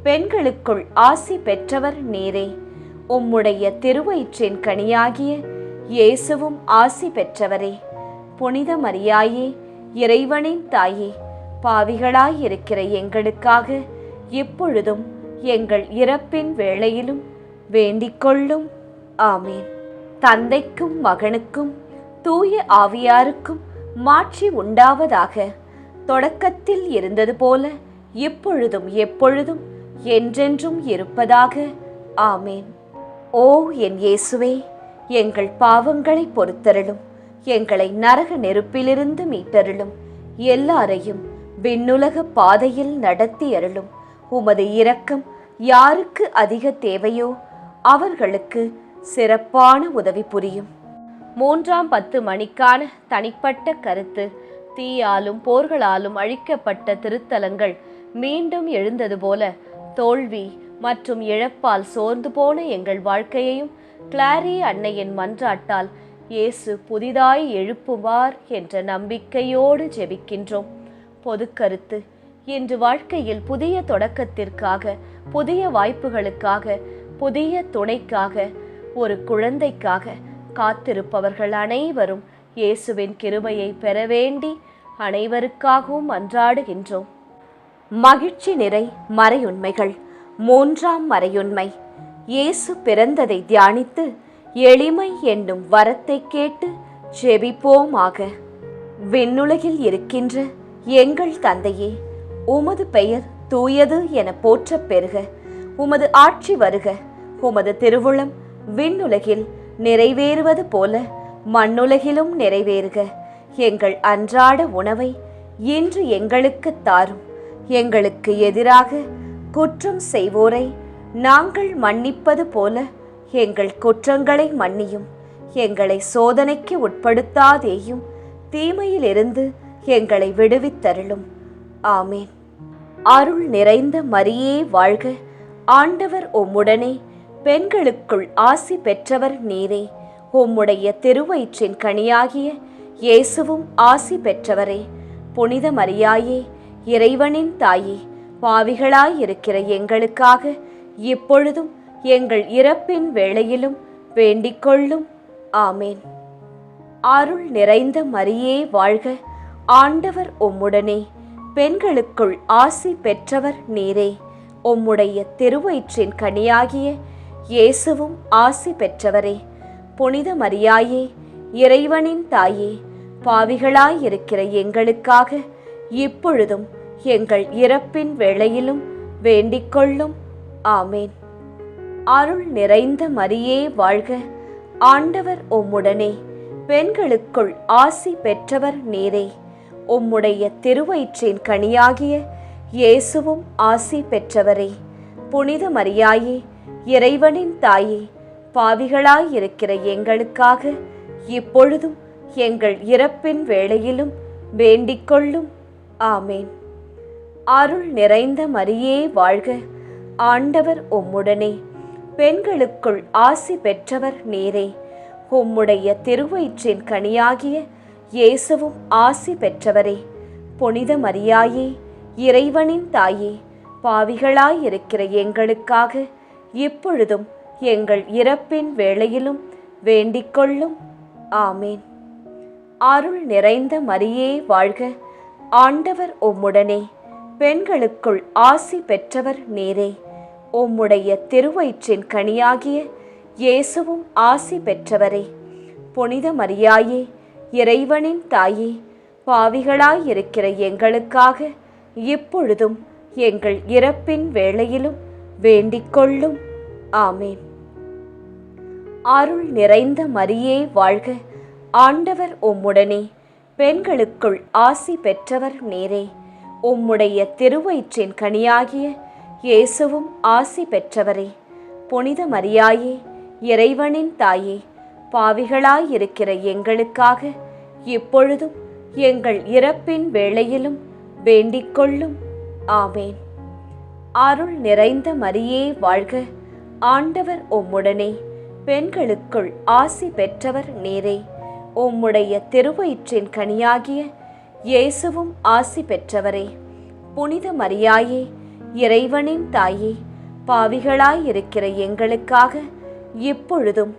பெண்களுக்குள் ஆசி பெற்றவர் நீரே. உம்முடைய திருவயிற்றின் கனியாகிய இயேசுவும் ஆசி பெற்றவரே. புனித மரியாயே, இறைவனின் தாயே, பாவிகளாயிருக்கிற எங்களுக்காக இப்பொழுதும் எங்கள் இறப்பின் வேளையிலும் வேண்டிக்கொள்ளும். ஆமேன். தந்தைக்கும் மகனுக்கும் தூய ஆவியாருக்கும் மாட்சி உண்டாவதாக. தொடக்கத்தில் இருந்தது போல இப்பொழுதும் எப்பொழுதும் என்றென்றும் இருப்பதாக. ஆமேன். ஓ என் இயேசுவே, எங்கள் பாவங்களை பொறுத்தருளும், எங்களை நரக நெருப்பிலிருந்து மீட்டருளும், எல்லாரையும் விண்ணுலக பாதையில் நடத்தி அருளும். உமது இரக்கம் யாருக்கு அதிக தேவையோ அவர்களுக்கு சிறப்பான உதவி புரியும். 3ஆம் 10 மணிக்கான தனிப்பட்ட கருத்து. தீயாலும் போர்களாலும் அழிக்கப்பட்ட திருத்தலங்கள் மீண்டும் எழுந்தது போல தோல்வி மற்றும் இழப்பால் சோர்ந்து போன எங்கள் வாழ்க்கையையும் கிளாரி அன்னையின் மன்றாட்டால் இயேசு புதிதாய் எழுப்புவார் என்ற நம்பிக்கையோடு ஜெபிக்கின்றோம். பொது கருத்து. இன்று வாழ்க்கையில் புதிய தொடக்கத்திற்காக, புதிய வாய்ப்புகளுக்காக, புதிய துணைக்காக, ஒரு குழந்தைக்காக காத்திருப்பவர்கள் அனைவரும் இயேசுவின் கிருபையை பெற வேண்டி அனைவருக்காகவும் மன்றாடுகின்றோம். மகிழ்ச்சி நிறை மறையுண்மைகள். 3ஆம் மறையுண்மை. இயேசு பிறந்ததை தியானித்து எளிமை என்னும் வரத்தை கேட்டு ஜெபிப்போமாக. விண்ணுலகில் இருக்கின்ற எங்கள் தந்தையே, உமது பெயர் தூயது என போற்றப் பெறுக. உமது ஆட்சி வருக. உமது திருவுளம் விண்ணுலகில் நிறைவேறுவது போல மண்ணுலகிலும் நிறைவேறுக. எங்கள் அன்றாட உணவை இன்று எங்களுக்கு தாரும். எங்களுக்கு எதிராக குற்றம் செய்வோரை நாங்கள் மன்னிப்பது போல எங்கள் குற்றங்களை மன்னியும். எங்களை சோதனைக்கு உட்படுத்தாதேயும், தீமையிலிருந்து எங்களை விடுவித்தருளும். ஆமேன். அருள் நிறைந்த மரியே வாழ்க, ஆண்டவர் உம்முடனே, பெண்களுக்குள் ஆசி பெற்றவர் நீரே. உம்முடைய திருவயிற்றின் கனியாகிய இயேசுவும் ஆசி பெற்றவரே. புனித மரியாயே, இறைவனின் தாயே, பாவிகளாயிருக்கிற எங்களுக்காக இப்பொழுதும் எங்கள் இறப்பின் வேளையிலும் வேண்டிக்கொள்ளும். ஆமேன். அருள் நிறைந்த மரியே வாழ்க, ஆண்டவர் உம்முடனே, பெண்களுக்குள் ஆசி பெற்றவர் நீரே. உம்முடைய திருவயிற்றின் கனியாகிய இயேசுவும் ஆசி பெற்றவரே. புனித மரியாயே, இறைவனின் தாயே, பாவிகளாயிருக்கிற எங்களுக்காக இப்பொழுதும் எங்கள் இறப்பின் வேளையிலும் வேண்டிக்கொள்ளும். ஆமேன். அருள் நிறைந்த மரியே வாழ்க, ஆண்டவர் உம்முடனே, பெண்களுக்குள் ஆசி பெற்றவர் நீரே. உம்முடைய திருவயிற்றின் கனியாகிய இயேசுவும் ஆசி பெற்றவரே. புனித மரியாயே, இறைவனின் தாயே, பாவிகளாயிருக்கிற எங்களுக்காக இப்பொழுதும் எங்கள் இறப்பின் வேளையிலும் வேண்டிக்கொள்ளும். ஆமேன். அருள் நிறைந்த மரியே வாழ்க, ஆண்டவர் உம்முடனே, பெண்களுக்குள் ஆசி பெற்றவர் நீரே. உம்முடைய திருவயிற்றின் கனியாகிய இயேசுவும் ஆசி பெற்றவரே. புனித மரியாயே, இறைவனின் தாயே, பாவிகளாயிருக்கிற எங்களுக்காக இப்பொழுதும் எங்கள் இறப்பின் வேளையிலும் வேண்டிக்கொள்ளும். ஆமேன். அருள் நிறைந்த மரியே வாழ்க, ஆண்டவர் உம்முடனே, பெண்களுக்குள் ஆசி பெற்றவர் நீரே. உம்முடைய திருவயிற்றின் கனியாகிய இயேசுவும் ஆசி பெற்றவரே. புனித மரியாயே, இறைவனின் தாயே, பாவிகளாயிருக்கிற எங்களுக்காக இப்பொழுதும் எங்கள் இறப்பின் வேளையிலும் வேண்டிக்கொள்ளும். ஆமேன். அருள் நிறைந்த மரியே வாழ்க, ஆண்டவர் உம்முடனே, பெண்களுக்குள் ஆசி பெற்றவர் நீரே. உம்முடைய திருவயிற்றின் கனியாகிய இயேசுவும் ஆசி பெற்றவரே. புனித மரியாயே, இறைவனின் தாயே, பாவிகளாயிருக்கிற எங்களுக்காக இப்பொழுதும் எங்கள் இறப்பின் வேளையிலும் வேண்டிக்கொள்ளும். ஆமேன். அருள் நிறைந்த மரியே வாழ்க, ஆண்டவர் உம்முடனே, பெண்களுக்குள் ஆசி பெற்றவர் நீரே. உம்முடைய திருவயிற்றின் கனியாகிய இயேசுவும் ஆசி பெற்றவரே. புனித மரியாயே, இறைவனின் தாயே, பாவிகளாயிருக்கிற எங்களுக்காக இப்பொழுதும்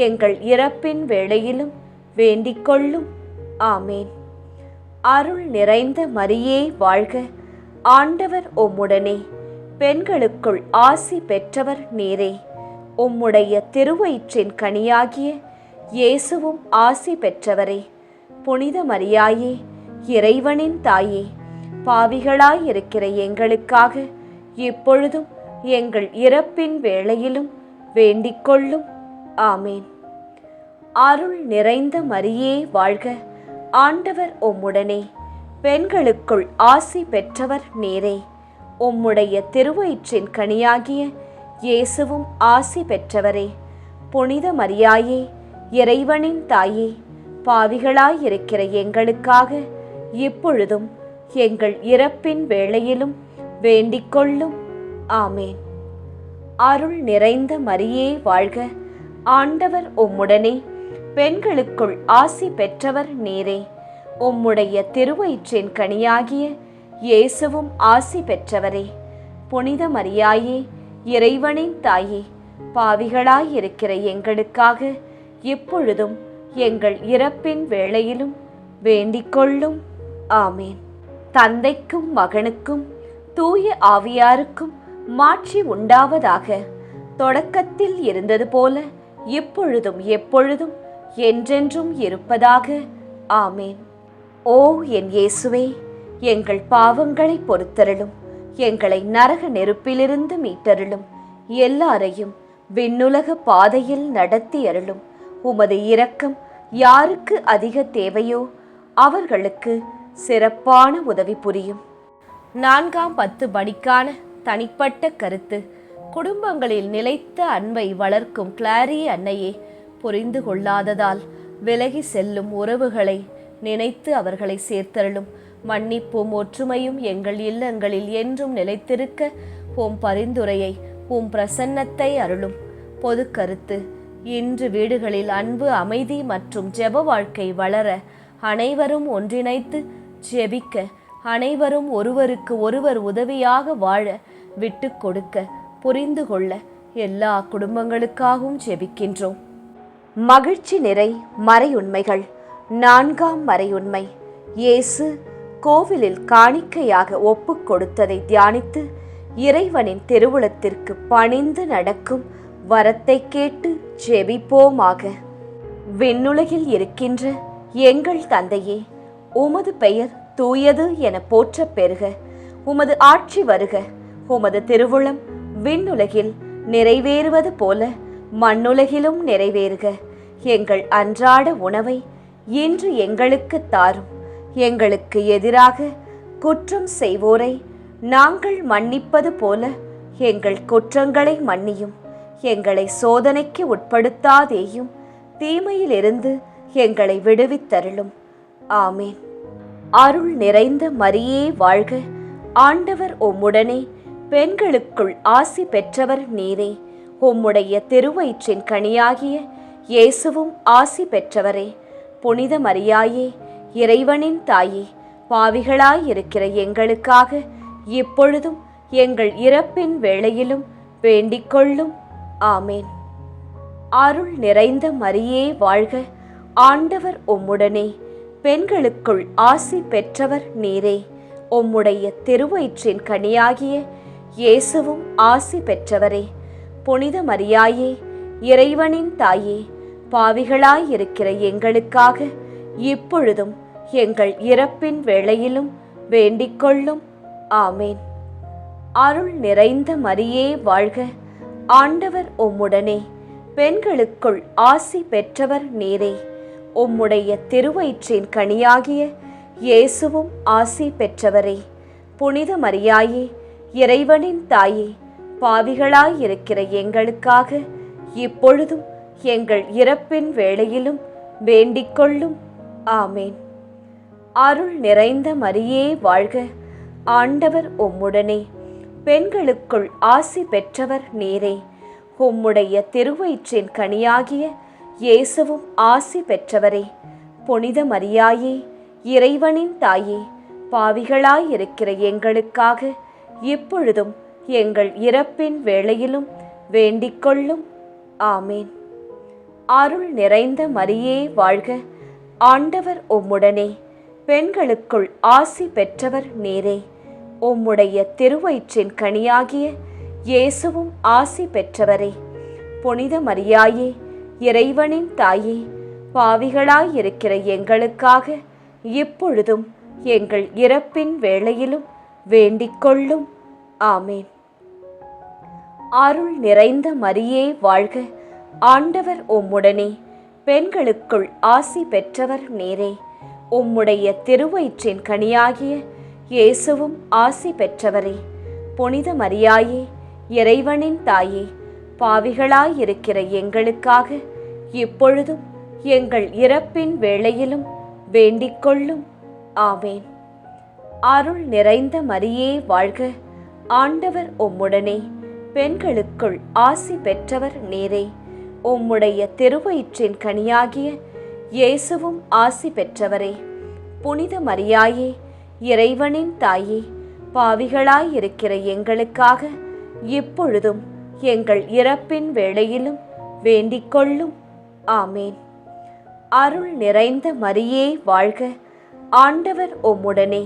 எங்கள் இறப்பின் வேளையிலும் வேண்டிக்கொள்ளும். ஆமேன். அருள் நிறைந்த மரியே வாழ்க, ஆண்டவர் உம்முடனே, பெண்களுக்குள் ஆசி பெற்றவர் நீரே. உம்முடைய திருவயிற்றின் கனியாகிய இயேசுவும் ஆசி பெற்றவரே. புனித மரியாயே, இறைவனின் தாயே, பாவிகளாயிருக்கிற எங்களுக்காக இப்பொழுதும் எங்கள் இறப்பின் வேளையிலும் வேண்டிக்கொள்ளும். ஆமேன். அருள் நிறைந்த மரியே வாழ்க, ஆண்டவர் உம்முடனே, பெண்களுக்குள் ஆசி பெற்றவர் நீரே. உம்முடைய திருவயிற்றின் கனியாகிய இயேசுவும் ஆசி பெற்றவரே. புனித மரியாயே, இறைவனின் தாயே, பாவிகளாயிருக்கிற எங்களுக்காக இப்பொழுதும் எங்கள் இறப்பின் வேளையிலும் வேண்டிக்கொள்ளும். ஆமேன். அருள் நிறைந்த மரியே வாழ்க, ஆண்டவர் உம்முடனே, பெண்களுக்குள் ஆசி பெற்றவர் நீரே. உம்முடைய திருவயிற்றின் கனியாகிய இயேசுவும் ஆசி பெற்றவரே. புனித மரியாயே, இறைவனின் தாயே, பாவிகளாயிருக்கிற எங்களுக்காக இப்பொழுதும் எங்கள் இறப்பின் வேளையிலும் வேண்டிக்கொள்ளும். ஆமேன். தந்தைக்கும் மகனுக்கும் தூய ஆவியாருக்கும் மாட்சி உண்டாவதாக. தொடக்கத்தில் இருந்தது போல இப்பொழுதும் எப்பொழுதும் என்றென்றும் இருப்பதாக. ஆமேன். ஓ என் இயேசுவே, எங்கள் பாவங்களை பொறுத்தருளும், எங்களை நரக நெருப்பிலிருந்து மீட்டருளும், எல்லாரையும் விண்ணுலக பாதையில் நடத்தி அருளும். உமது இரக்கம் யாருக்கு அதிக தேவையோ அவர்களுக்கு சிறப்பான உதவி புரியும். 4ஆம் 10 மணிக்கான தனிப்பட்ட கருத்து. குடும்பங்களில் நிலைத்த அன்பை வளர்க்கும் கிளாரி அன்னையே, புரிந்து கொள்ளாததால் விலகி செல்லும் உறவுகளை நினைத்து அவர்களை சேர்த்தருளும். மன்னிப்பும் ஒற்றுமையும் எங்கள் இல்லங்களில் என்றும் நிலைத்திருக்க உம் பரிந்துரையை, உம் பிரசன்னத்தை அருளும். பொது கருத்து. இன்று வீடுகளில் அன்பு, அமைதி மற்றும் ஜெப வாழ்க்கை வளர அனைவரும் ஒன்றிணைத்து ஜெபிக்க, அனைவரும் ஒருவருக்கு ஒருவர் உதவியாக வாழ, விட்டு கொடுக்க, புரிந்து கொள்ள எல்லா குடும்பங்களுக்காகவும் ஜெபிக்கின்றோம். மகிழ்ச்சி நிறை மறையுண்மைகள். 4ஆம் மறையுண்மை, இயேசு கோவிலில் காணிக்கையாக ஒப்பு கொடுத்ததை தியானித்து இறைவனின் திருவுளத்திற்கு பணிந்து நடக்கும் வரத்தை கேட்டு ஜெபிப்போமாக. விண்ணுலகில் இருக்கின்ற எங்கள் தந்தையே, உமது பெயர் தூயது என போற்றப் பெறுக. உமது ஆட்சி வருக. உமது திருவுளம் விண்ணுலகில் நிறைவேறுவது போல மண்ணுலகிலும் நிறைவேறுக. எங்கள் அன்றாட உணவை இன்று எங்களுக்கு தாரும். எங்களுக்கு எதிராக குற்றம் செய்வோரை நாங்கள் மன்னிப்பது போல எங்கள் குற்றங்களை மன்னியும். எங்களை சோதனைக்கு உட்படுத்தாதேயும், தீமையிலிருந்து எங்களை விடுவித்தருளும். ஆமேன். அருள் நிறைந்த மரியே வாழ்க. ஆண்டவர் உம்முடனே, பெண்களுக்குள் ஆசி பெற்றவர் நீரே. உம்முடைய திருவயிற்றின் கனியாகிய இயேசுவும் ஆசி பெற்றவரே. புனித மரியாயே, இறைவனின் தாயே, பாவிகளாயிருக்கிற எங்களுக்காக இப்பொழுதும் எங்கள் இறப்பின் வேளையிலும் வேண்டிக் கொள்ளும். ஆமேன். அருள் நிறைந்த மரியே வாழ்க. ஆண்டவர் உம்முடனே, பெண்களுக்குள் ஆசி பெற்றவர் நீரே. உம்முடைய திருவயிற்றின் கனியாகிய இயேசுவும் ஆசி பெற்றவரே. புனித மரியாயே, இறைவனின் தாயே, பாவிகளாயிருக்கிற எங்களுக்காக இப்பொழுதும் எங்கள் இறப்பின் வேளையிலும் வேண்டிக் கொள்ளும். ஆமேன். அருள் நிறைந்த மரியே வாழ்க. ஆண்டவர் உம்முடனே, பெண்களுக்குள் ஆசி பெற்றவர் நீரே. உம்முடைய திருவயிற்றின் கனியாகிய இயேசுவும் ஆசி பெற்றவரே. புனித மரியாயே, இறைவனின் தாயே, பாவிகளாயிருக்கிற எங்களுக்காக இப்பொழுதும் எங்கள் இறப்பின் வேளையிலும் வேண்டிக் கொள்ளும். ஆமேன். அருள் நிறைந்த மரியே வாழ்க. ஆண்டவர் உம்முடனே, பெண்களுக்குள் ஆசி பெற்றவர் நீரே. உம்முடைய திருவயிற்றின் கனியாகிய இயேசுவும் ஆசி பெற்றவரே. புனித மரியாயே, இறைவனின் தாயே, பாவிகளாயிருக்கிற எங்களுக்காக இப்பொழுதும் எங்கள் இறப்பின் வேளையிலும் வேண்டிக் கொள்ளும். ஆமேன். அருள் நிறைந்த மரியே வாழ்க. ஆண்டவர் உம்முடனே, பெண்களுக்குள் ஆசி பெற்றவர் நீரே. உம்முடைய திருவயிற்றின் கனியாகிய இயேசுவும் ஆசி பெற்றவரே. புனித மரியாயே, இறைவனின் தாயே, பாவிகளாயிருக்கிற எங்களுக்காக இப்பொழுதும் எங்கள் இறப்பின் வேளையிலும் வேண்டிக் கொள்ளும். ஆமேன். அருள் நிறைந்த மரியே வாழ்க. ஆண்டவர் உம்முடனே, பெண்களுக்குள் ஆசி பெற்றவர் நீரே. உம்முடைய திருவயிற்றின் கனியாகிய இயேசுவும் ஆசி பெற்றவரே. புனித மரியாயே, இறைவனின் தாயே, பாவிகளாயிருக்கிற எங்களுக்காக இப்பொழுதும் எங்கள் இறப்பின் வேளையிலும் வேண்டிக் கொள்ளும். ஆமேன். அருள் நிறைந்த மரியே வாழ்க. ஆண்டவர் உம்முடனே, பெண்களுக்குள் ஆசி பெற்றவர் நீரே. உம்முடைய திருவயிற்றின் கனியாகிய இயேசுவும் ஆசி பெற்றவரே. புனித மரியாயே, இறைவனின் தாயே, பாவிகளாயிருக்கிற எங்களுக்காக இப்பொழுதும் எங்கள் இறப்பின் வேளையிலும் வேண்டிக் கொள்ளும். ஆமேன். அருள் நிறைந்த மரியே வாழ்க. ஆண்டவர் உம்முடனே,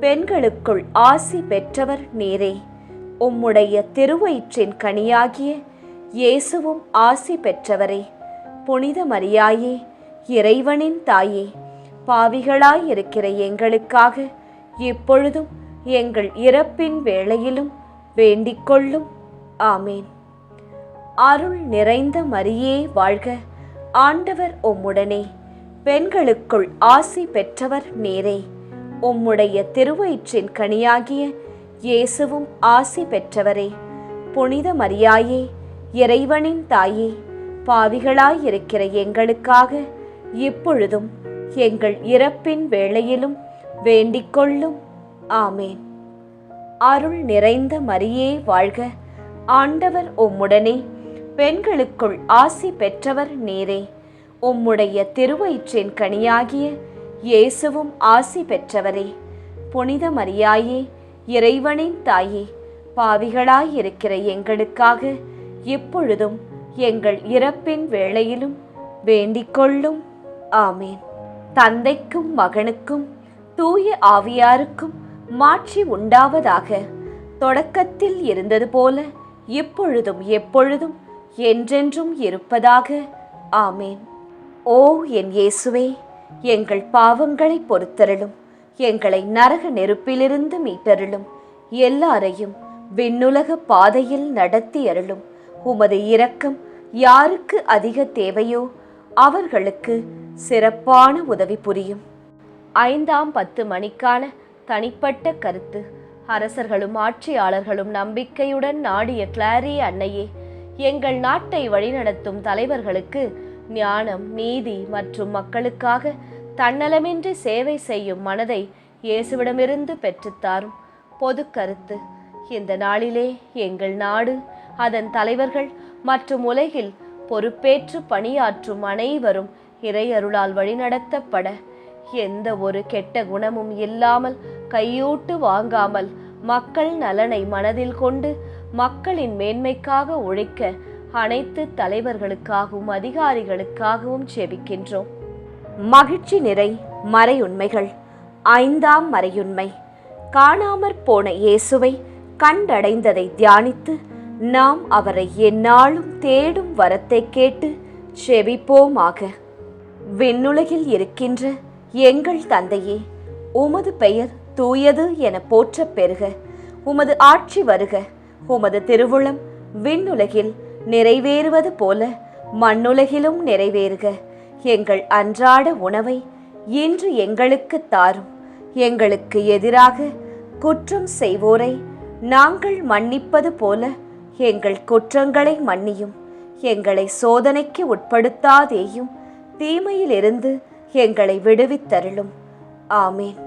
பெண்களுக்குள் ஆசி பெற்றவர் நீரே. உம்முடைய திருவயிற்றின் கனியாகிய இயேசுவும் ஆசி பெற்றவரே. புனித மரியாயே, இறைவனின் தாயே, பாவிகளாயிருக்கிற எங்களுக்காக இப்பொழுதும் எங்கள் இறப்பின் வேளையிலும் வேண்டிக் கொள்ளும். ஆமேன். அருள் நிறைந்த மரியே வாழ்க. ஆண்டவர் உம்முடனே, பெண்களுக்குள் ஆசி பெற்றவர் நீரே. உம்முடைய திருவயிற்றின் கனியாகிய இயேசுவும் ஆசி பெற்றவரே. புனித மரியாயே, இறைவனின் தாயே, பாவிகளாயிருக்கிற எங்களுக்காக இப்பொழுதும் எங்கள் இறப்பின் வேளையிலும் வேண்டிக் கொள்ளும். ஆமேன். அருள் நிறைந்த மரியே வாழ்க. ஆண்டவர் உம்முடனே, பெண்களுக்குள் ஆசி பெற்றவர் நீரே. உம்முடைய திருவயிற்றின் கனியாகிய இயேசுவும் ஆசி பெற்றவரே. புனித மரியாயே, இறைவனின் தாயே, பாவிகளாயிருக்கிற எங்களுக்காக இப்பொழுதும் எங்கள் இறப்பின் வேளையிலும் வேண்டிக்கொள்ளும். ஆமேன். தந்தைக்கும் மகனுக்கும் தூய ஆவியாருக்கும் மாட்சி உண்டாவதாக. தொடக்கத்தில் இருந்தது போல இப்பொழுதும் எப்பொழுதும் என்றென்றும் இருப்பதாக. ஆமேன். ஓ என் இயேசுவே, எங்கள் பாவங்களை பொறுத்தருளும், எங்களை நரக நெருப்பிலிருந்து மீட்டருளும், எல்லாரையும் விண்ணுலக பாதையில் நடத்தி அருளும். உமது இரக்கம் யாருக்கு அதிக தேவையோ அவர்களுக்கு சிறப்பான உதவி புரியும். 5ஆம் 10 மணிக்கான தனிப்பட்ட கருத்து. அரசர்களும் ஆட்சியாளர்களும் நம்பிக்கையுடன் நாடிய கிளாரி அன்னையே, எங்கள் நாட்டை வழிநடத்தும் தலைவர்களுக்கு ஞானம், நீதி மற்றும் மக்களுக்காக தன்னலமின்றி சேவை செய்யும் மனதை இயேசுவிடமிருந்து பெற்றுத்தாரும். பொது கருத்து. இந்த நாளிலே எங்கள் நாடு, அதன் தலைவர்கள் மற்றும் உலகில் பொறுப்பேற்று பணியாற்றும் அனைவரும் இறையருளால் வழிநடத்தப்பட, எந்த ஒரு கெட்ட குணமும் இல்லாமல், கையூட்டு வாங்காமல், மக்கள் நலனை மனதில் கொண்டு மக்களின் மேன்மைக்காக உழைக்க அனைத்து தலைவர்களுக்காகவும் அதிகாரிகளுக்காகவும் ஜெபிக்கின்றோம். மகிழ்ச்சி நிறை மறையுண்மைகள். 5ஆம் மறையுண்மை. காணாமற் போன இயேசுவை கண்டடைந்ததை தியானித்து நாம் அவரை எந்நாளும் தேடும் வரத்தை கேட்டு ஜெபிப்போமாக. விண்ணுலகில் இருக்கின்ற எங்கள் தந்தையே, உமது பெயர் தூயது என போற்றப் பெறுக. உமது ஆட்சி வருக. உமது திருவுளம் விண்ணுலகில் நிறைவேறுவது போல மண்ணுலகிலும் நிறைவேறுக. எங்கள் அன்றாட உணவை இன்று எங்களுக்கு தாரும். எங்களுக்கு எதிராக குற்றம் செய்வோரை நாங்கள் மன்னிப்பது போல எங்கள் குற்றங்களை மன்னியும். எங்களை சோதனைக்கு உட்படுத்தாதேயும், தீமையிலிருந்து எங்களை விடுவித்தருளும். ஆமேன்.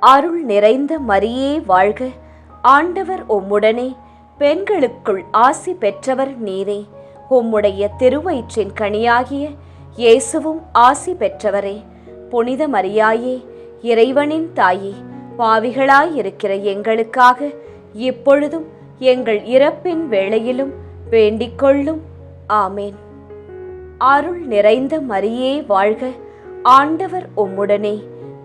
அருள் நிறைந்த மரியே வாழ்க. ஆண்டவர் உம்முடனே. பெண்களுக்குள் ஆசி பெற்றவர் நீரே. உம்முடைய திருவயிற்றின் கனியாகிய இயேசுவும் ஆசி பெற்றவரே. புனித மரியாயே, இறைவனின் தாயே, பாவிகளாயிருக்கிற எங்களுக்காக இப்பொழுதும் எங்கள் இறப்பின் வேளையிலும் வேண்டிக்கொள்ளும். ஆமேன். அருள் நிறைந்த மரியே வாழ்க. ஆண்டவர் உம்முடனே.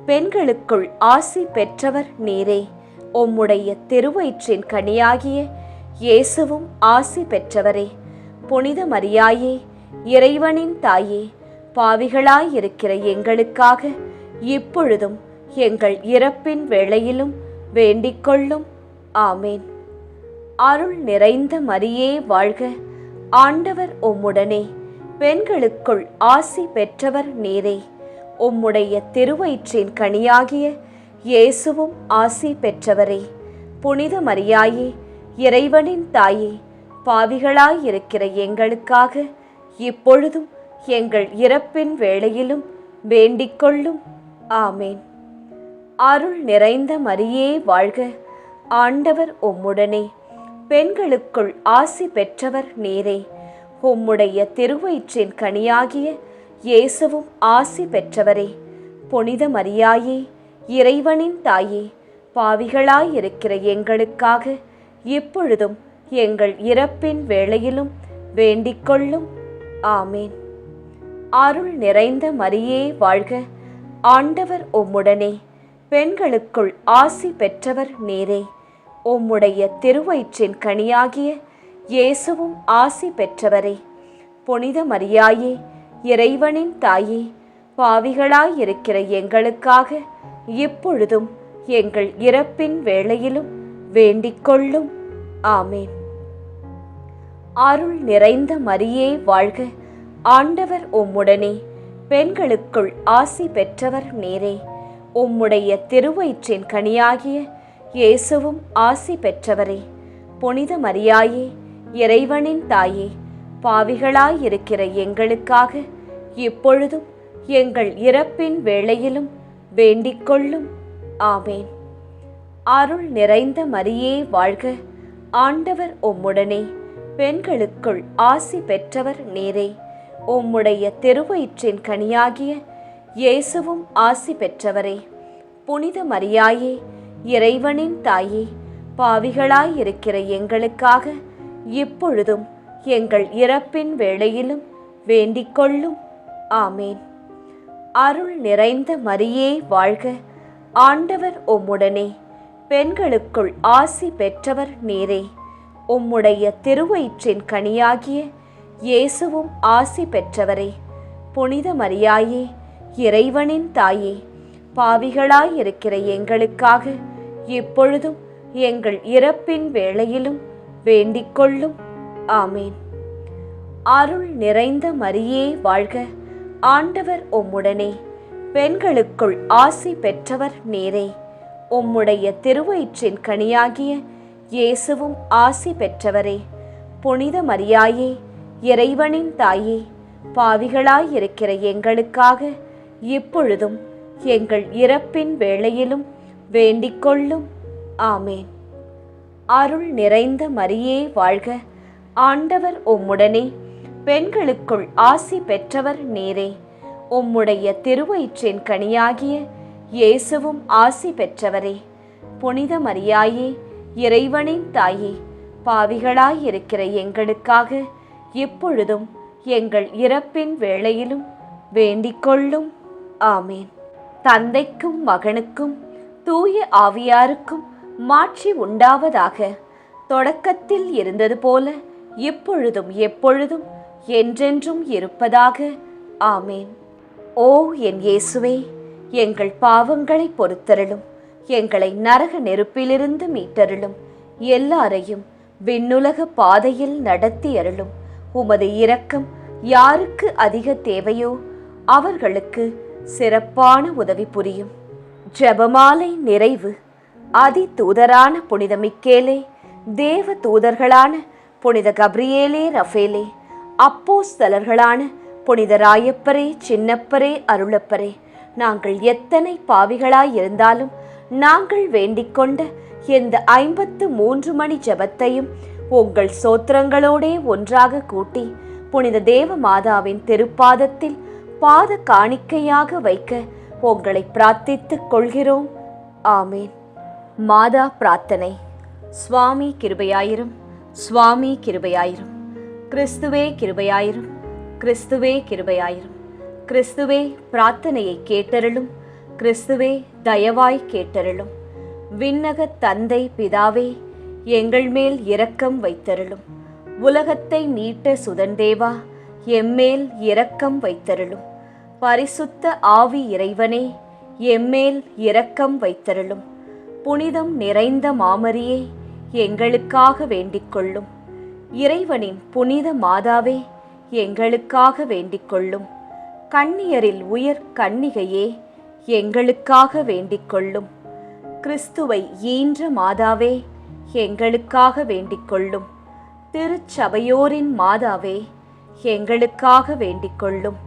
பெண்களுக்குள் ஆசி பெற்றவர் நீரே. உம்முடைய திருவயிற்றின் கனியாகிய இயேசுவும் ஆசி பெற்றவரே. புனித மரியாயே, இறைவனின் தாயே, பாவிகளாயிருக்கிற எங்களுக்காக இப்பொழுதும் எங்கள் இறப்பின் வேளையிலும் வேண்டிக்கொள்ளும். ஆமேன். அருள் நிறைந்த மரியே வாழ்க. ஆண்டவர் உம்முடனே. பெண்களுக்குள் ஆசி பெற்றவர் நீரே. உம்முடைய திருவயிற்றின் கனியாகிய இயேசுவும் ஆசி பெற்றவரே. புனித மரியாயே, இறைவனின் தாயே, பாவிகளாயிருக்கிற எங்களுக்காக இப்பொழுதும் எங்கள் இறப்பின் வேளையிலும் வேண்டிக்கொள்ளும். ஆமேன். அருள் நிறைந்த மரியே வாழ்க. ஆண்டவர் உம்முடனே. பெண்களுக்குள் ஆசி பெற்றவர் நீரே. உம்முடைய திருவயிற்றின் கனியாகிய இயேசுவும் ஆசி பெற்றவரே. புனித மரியாயே, இறைவனின் தாயே, பாவிகளாயிருக்கிற எங்களுக்காக இப்பொழுதும் எங்கள் இறப்பின் வேளையிலும் வேண்டிக்கொள்ளும். ஆமேன். அருள் நிறைந்த மரியே வாழ்க. ஆண்டவர் உம்முடனே. பெண்களுக்குள் ஆசி பெற்றவர் நீரே. உம்முடைய திருவயிற்றின் கனியாகிய இயேசுவும் ஆசி பெற்றவரே. புனித மரியாயே, இறைவனின் தாயே, பாவிகளாயிருக்கிற எங்களுக்காக இப்பொழுதும் எங்கள் இறப்பின் வேளையிலும் வேண்டிக்கொள்ளும். ஆமேன். அருள் நிறைந்த மரியே வாழ்க. ஆண்டவர் உம்முடனே. பெண்களுக்குள் ஆசி பெற்றவர் நீரே. உம்முடைய திருவயிற்றின் கனியாகிய இயேசுவும் ஆசி பெற்றவரே. புனித மரியாயே, இறைவனின் தாயே, பாவிகளாயிருக்கிற எங்களுக்காக இப்பொழுதும் எங்கள் இறப்பின் வேளையிலும் வேண்டிக்கொள்ளும். ஆமேன். அருள் நிறைந்த மரியே வாழ்க. ஆண்டவர் உம்முடனே. பெண்களுக்குள் ஆசி பெற்றவர் நீரே. உம்முடைய திருவயிற்றின் கனியாகிய இயேசுவும் ஆசி பெற்றவரே. புனித மரியாயே, இறைவனின் தாயே, பாவிகளாயிருக்கிற எங்களுக்காக இப்பொழுதும் எங்கள் இறப்பின் வேளையிலும் வேண்டிக்கொள்ளும். ஆமேன். அருள் நிறைந்த மரியே வாழ்க, ஆண்டவர் உம்முடனே. பெண்களுக்குள் ஆசி பெற்றவர் நீரே. உம்முடைய திருவயிற்றின் கனியாகிய இயேசுவும் ஆசி பெற்றவரே. புனித மரியாயே, இறைவனின் தாயே, பாவிகளாயிருக்கிற எங்களுக்காக இப்பொழுதும் எங்கள் இறப்பின் வேளையிலும் வேண்டிக்கொள்ளும். ஆமேன். அருள் நிறைந்த மரியே வாழ்க, ஆண்டவர் உம்முடனே. பெண்களுக்குள் ஆசி பெற்றவர் நீரே. உம்முடைய திருவயிற்றின் கனியாகிய இயேசுவும் ஆசி பெற்றவரே. புனித மரியாயே, இறைவனின் தாயே, பாவிகளாயிருக்கிற எங்களுக்காக இப்பொழுதும் எங்கள் இறப்பின் வேளையிலும் வேண்டிக்கொள்ளும். ஆமேன். அருள் நிறைந்த மரியே வாழ்க, ஆண்டவர் உம்முடனே. பெண்களுக்குள் ஆசி பெற்றவர் நீரே. உம்முடைய திருவயிற்றின் கனியாகிய இயேசுவும் ஆசி பெற்றவரே. புனித மரியாயே, இறைவனின் தாயே, பாவிகளாயிருக்கிற எங்களுக்காக இப்பொழுதும் எங்கள் இறப்பின் வேளையிலும் வேண்டிக்கொள்ளும். ஆமேன். தந்தைக்கும் மகனுக்கும் தூய ஆவியாருக்கும் மாட்சி உண்டாவதாக. தொடக்கத்தில் இருந்தது போல இப்பொழுதும் எப்பொழுதும் என்றென்றும் இருப்பதாக. ஆமேன். ஓ என் இயேசுவே, எங்கள் பாவங்களை பொறுத்தருளும். எங்களை நரக நெருப்பிலிருந்து மீட்டருளும். எல்லாரையும் விண்ணுலக பாதையில் நடத்தி அருளும். உமது இரக்கம் யாருக்கு அதிக தேவையோ அவர்களுக்கு சிறப்பான உதவி புரியும். ஜெபமாலை நிறைவு. அதி தூதரான புனித மிக்கேலே, தேவ தூதர்களான புனித கப்ரியேலே, ரஃபேலே, அப்போஸ்தலர்களான புனித ராயப்பரே, சின்னப்பரே, அருளப்பரே, நாங்கள் எத்தனை பாவிகளாயிருந்தாலும் நாங்கள் வேண்டிக்கொண்ட இந்த 53 மணி ஜெபத்தையும் உங்கள் சோத்திரங்களோடே ஒன்றாக கூட்டி புனித தேவ மாதாவின் திருப்பாதத்தில் பாத காணிக்கையாக வைக்க உங்களை பிரார்த்தித்துக் கொள்கிறோம். ஆமேன். மாதா பிரார்த்தனை. சுவாமி கிருபையாயிரும், சுவாமி கிருபையாயிரும். கிறிஸ்துவே கிருபையாயிரும், கிறிஸ்துவே கிருபையாயிரும். கிறிஸ்துவே பிரார்த்தனையை கேட்டருளும், கிறிஸ்துவே தயவாய் கேட்டருளும். விண்ணக தந்தை பிதாவே, எங்கள் மேல் இரக்கம் வைத்தருளும். உலகத்தை மீட்ட சுதந்தேவா, எம்மேல் இரக்கம் வைத்தருளும். பரிசுத்த ஆவி இறைவனே, எம்மேல் இரக்கம் வைத்தருளும். புனிதம் நிறைந்த மாமரியே, எங்களுக்காக வேண்டிக்கொள்ளும். இறைவனின் புனித மாதாவே, எங்களுக்காக வேண்டிக்கொள்ளும். கன்னியரில் உயர் கன்னிகையே, எங்களுக்காக வேண்டிக்கொள்ளும். கிறிஸ்துவை ஈன்ற மாதாவே, எங்களுக்காக வேண்டிக்கொள்ளும். திருச்சபையோரின் மாதாவே, எங்களுக்காக வேண்டிக்கொள்ளும்.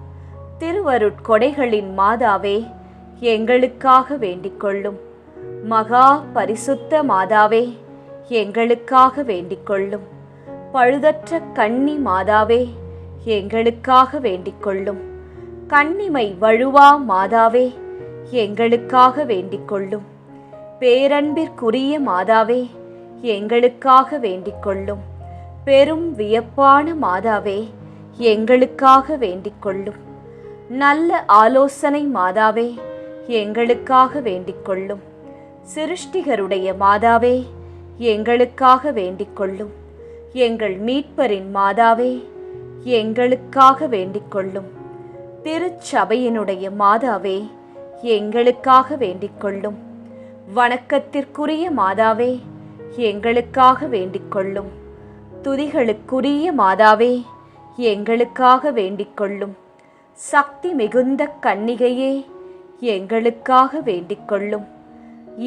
திருவருட்கொடைகளின் மாதாவே, எங்களுக்காக வேண்டிக்கொள்ளும். மகா பரிசுத்த மாதாவே, எங்களுக்காக வேண்டிக்கொள்ளும். பழுதற்ற கன்னி மாதாவே, எங்களுக்காக வேண்டிக்கொள்ளும். கன்னிமை வழுவா மாதாவே, எங்களுக்காக வேண்டிக்கொள்ளும். பேரன்பிற்குரிய மாதாவே, எங்களுக்காக வேண்டிக்கொள்ளும். பெரும் வியப்பான மாதாவே, எங்களுக்காக வேண்டிக்கொள்ளும். நல்ல ஆலோசனை மாதாவே, எங்களுக்காக வேண்டிக்கொள்ளும். சிருஷ்டிகருடைய மாதாவே, எங்களுக்காக வேண்டிக்கொள்ளும். எங்கள் மீட்பரின் மாதாவே, எங்களுக்காக வேண்டிக்கொள்ளும். திருச்சபையினுடைய மாதாவே, எங்களுக்காக வேண்டிக்கொள்ளும். வணக்கத்திற்குரிய மாதாவே, எங்களுக்காக வேண்டிக்கொள்ளும். துதிகளுக்குரிய மாதாவே, எங்களுக்காக வேண்டிக்கொள்ளும். சக்தி மிகுந்த கன்னிகையே, எங்களுக்காக வேண்டிக்கொள்ளும்.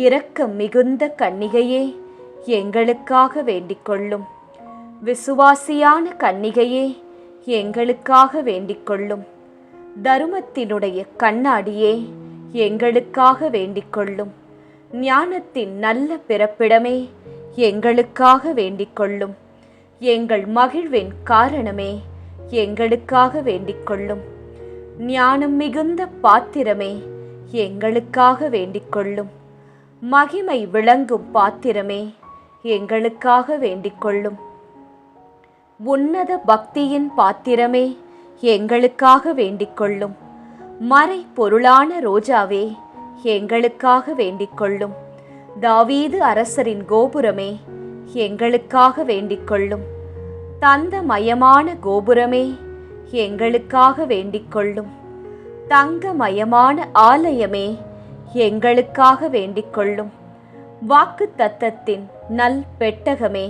இரக்கம் மிகுந்த கன்னிகையே, எங்களுக்காக வேண்டிக்கொள்ளும். விசுவாசியான கன்னிகையே, எங்களுக்காக வேண்டிக்கொள்ளும். தருமத்தினுடைய கண்ணாடியே, எங்களுக்காக வேண்டிக்கொள்ளும். ஞானத்தின் நல்ல பிறப்பிடமே, எங்களுக்காக வேண்டிக்கொள்ளும். எங்கள் மகிழ்வின் காரணமே, எங்களுக்காக வேண்டிக் கொள்ளும். ஞானம் மிகுந்த பாத்திரமே, எங்களுக்காக வேண்டிக் கொள்ளும். மகிமை விளங்கும் பாத்திரமே, எங்களுக்காக வேண்டிக் கொள்ளும். உன்னத பக்தியின் பாத்திரமே, எங்களுக்காக வேண்டிக் கொள்ளும். மறை பொருளான ரோஜாவே, எங்களுக்காக வேண்டிக் கொள்ளும். தாவீது அரசரின் கோபுரமே, எங்களுக்காக வேண்டிக் கொள்ளும். தந்தமயமான கோபுரமே, எங்களுக்காக வேண்டிக் கொள்ளும். தங்கமயமான ஆலயமே, எங்களுக்காக வேண்டிக் கொள்ளும். வாக்கு தத்தத்தின் நல் பெட்டகமே,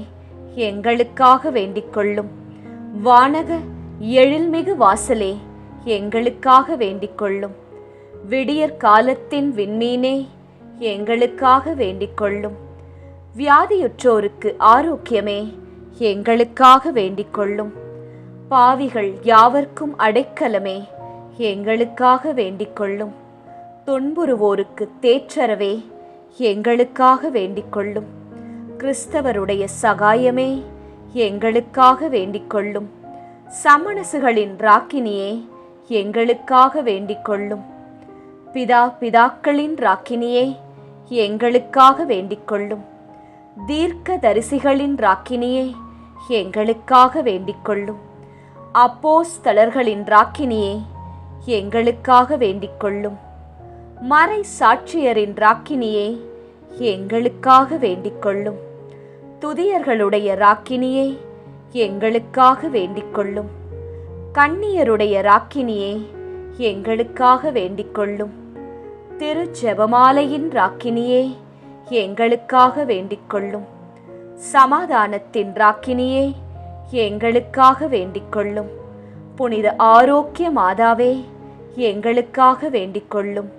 எங்களுக்காக வேண்டிக் கொள்ளும். வானக எழில்மிகு வாசலே, எங்களுக்காக வேண்டிக் கொள்ளும். விடியற் காலத்தின் விண்மீனே, எங்களுக்காக வேண்டிக் கொள்ளும். வியாதியுற்றோருக்கு ஆரோக்கியமே, எங்களுக்காக வேண்டிக் கொள்ளும். பாவிகள் யாவர்க்கும் அடைக்கலமே, எங்களுக்காக வேண்டிக் கொள்ளும். துன்புறுவோருக்கு தேற்றரவே, எங்களுக்காக வேண்டிக் கொள்ளும். கிறிஸ்தவருடைய சகாயமே, எங்களுக்காக வேண்டிக் கொள்ளும். சமணசுகளின் ராக்கினியே, எங்களுக்காக வேண்டிக் கொள்ளும். பிதாக்களின் ராக்கினியே, எங்களுக்காக வேண்டிக் கொள்ளும். தீர்க்க தரிசிகளின் ராக்கினியே, எங்களுக்காக வேண்டிக் கொள்ளும். அப்போஸ்தலர்களின் ராக்கினியே, எங்களுக்காக வேண்டிக் கொள்ளும். மறை சாட்சியரின் ராக்கினியே, எங்களுக்காக வேண்டிக் கொள்ளும். துதியர்களுடைய ராக்கினியே, எங்களுக்காக வேண்டிக் கொள்ளும். கன்னியருடைய ராக்கினியே, எங்களுக்காக வேண்டிக் கொள்ளும். திரு ஜெபமாலையின் ராக்கினியே, எங்களுக்காக வேண்டிக் கொள்ளும். சமாதானத்தின் ராக்கினியே, எங்களுக்காக வேண்டிக் கொள்ளும். புனித ஆரோக்கிய மாதாவே, எங்களுக்காக வேண்டிக் கொள்ளும்.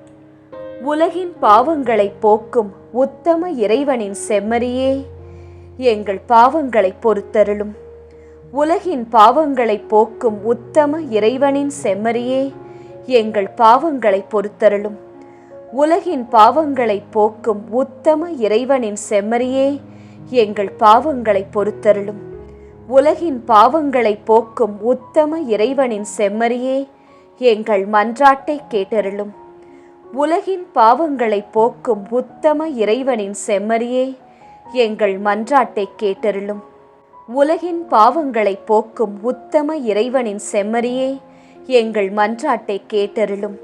உலகின் பாவங்களை போக்கும் உத்தம இறைவனின் செம்மறியே, எங்கள் பாவங்களை பொறுத்தருளும். உலகின் பாவங்களை போக்கும் உத்தம இறைவனின் செம்மறியே, எங்கள் பாவங்களை பொறுத்தருளும். உலகின் பாவங்களை போக்கும் உத்தம இறைவனின் செம்மறியே, எங்கள் பாவங்களை பொறுத்தருளும். உலகின் பாவங்களை போக்கும் உத்தம இறைவனின் செம்மறியே, எங்கள் மன்றாட்டை கேட்டருளும். உலகின் பாவங்களை போக்கும் உத்தம இறைவனின் செம்மறியே, எங்கள் மன்றாட்டை கேட்டருளும். உலகின் பாவங்களை போக்கும் உத்தம இறைவனின் செம்மறியே, எங்கள் மன்றாட்டை கேட்டருளும்.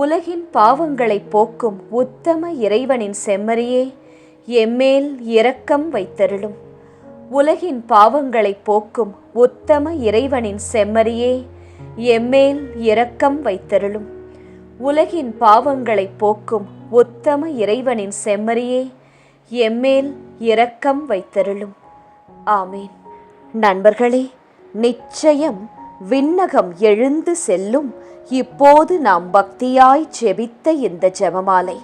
உலகின் பாவங்களை போக்கும் உத்தம இறைவனின் செம்மறியே, எம்மேல் இரக்கம் வைத்தருளும். உலகின் பாவங்களை போக்கும் உத்தம இறைவனின் செம்மறியே, எம்மேல் இரக்கம் வைத்தருளும். உலகின் பாவங்களை போக்கும் உத்தம இறைவனின் செம்மறியே, எம்மேல் இரக்கம் வைத்தருளும். ஆமீன். நண்பர்களே, நிச்சயம் விண்ணகம் எழுந்து செல்லும் இப்போது நாம் பக்தியாய் ஜெபித்த இந்த ஜெபமாலை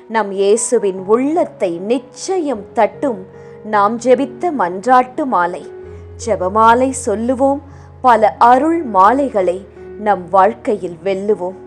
நம் இயேசுவின் உள்ளத்தை நிச்சயம் தட்டும். நாம் ஜெபித்த மன்றாட்டு மாலை. ஜெபமாலை சொல்லுவோம், பல அருள் மாலைகளை நம் வாழ்க்கையில் வெல்லுவோம்.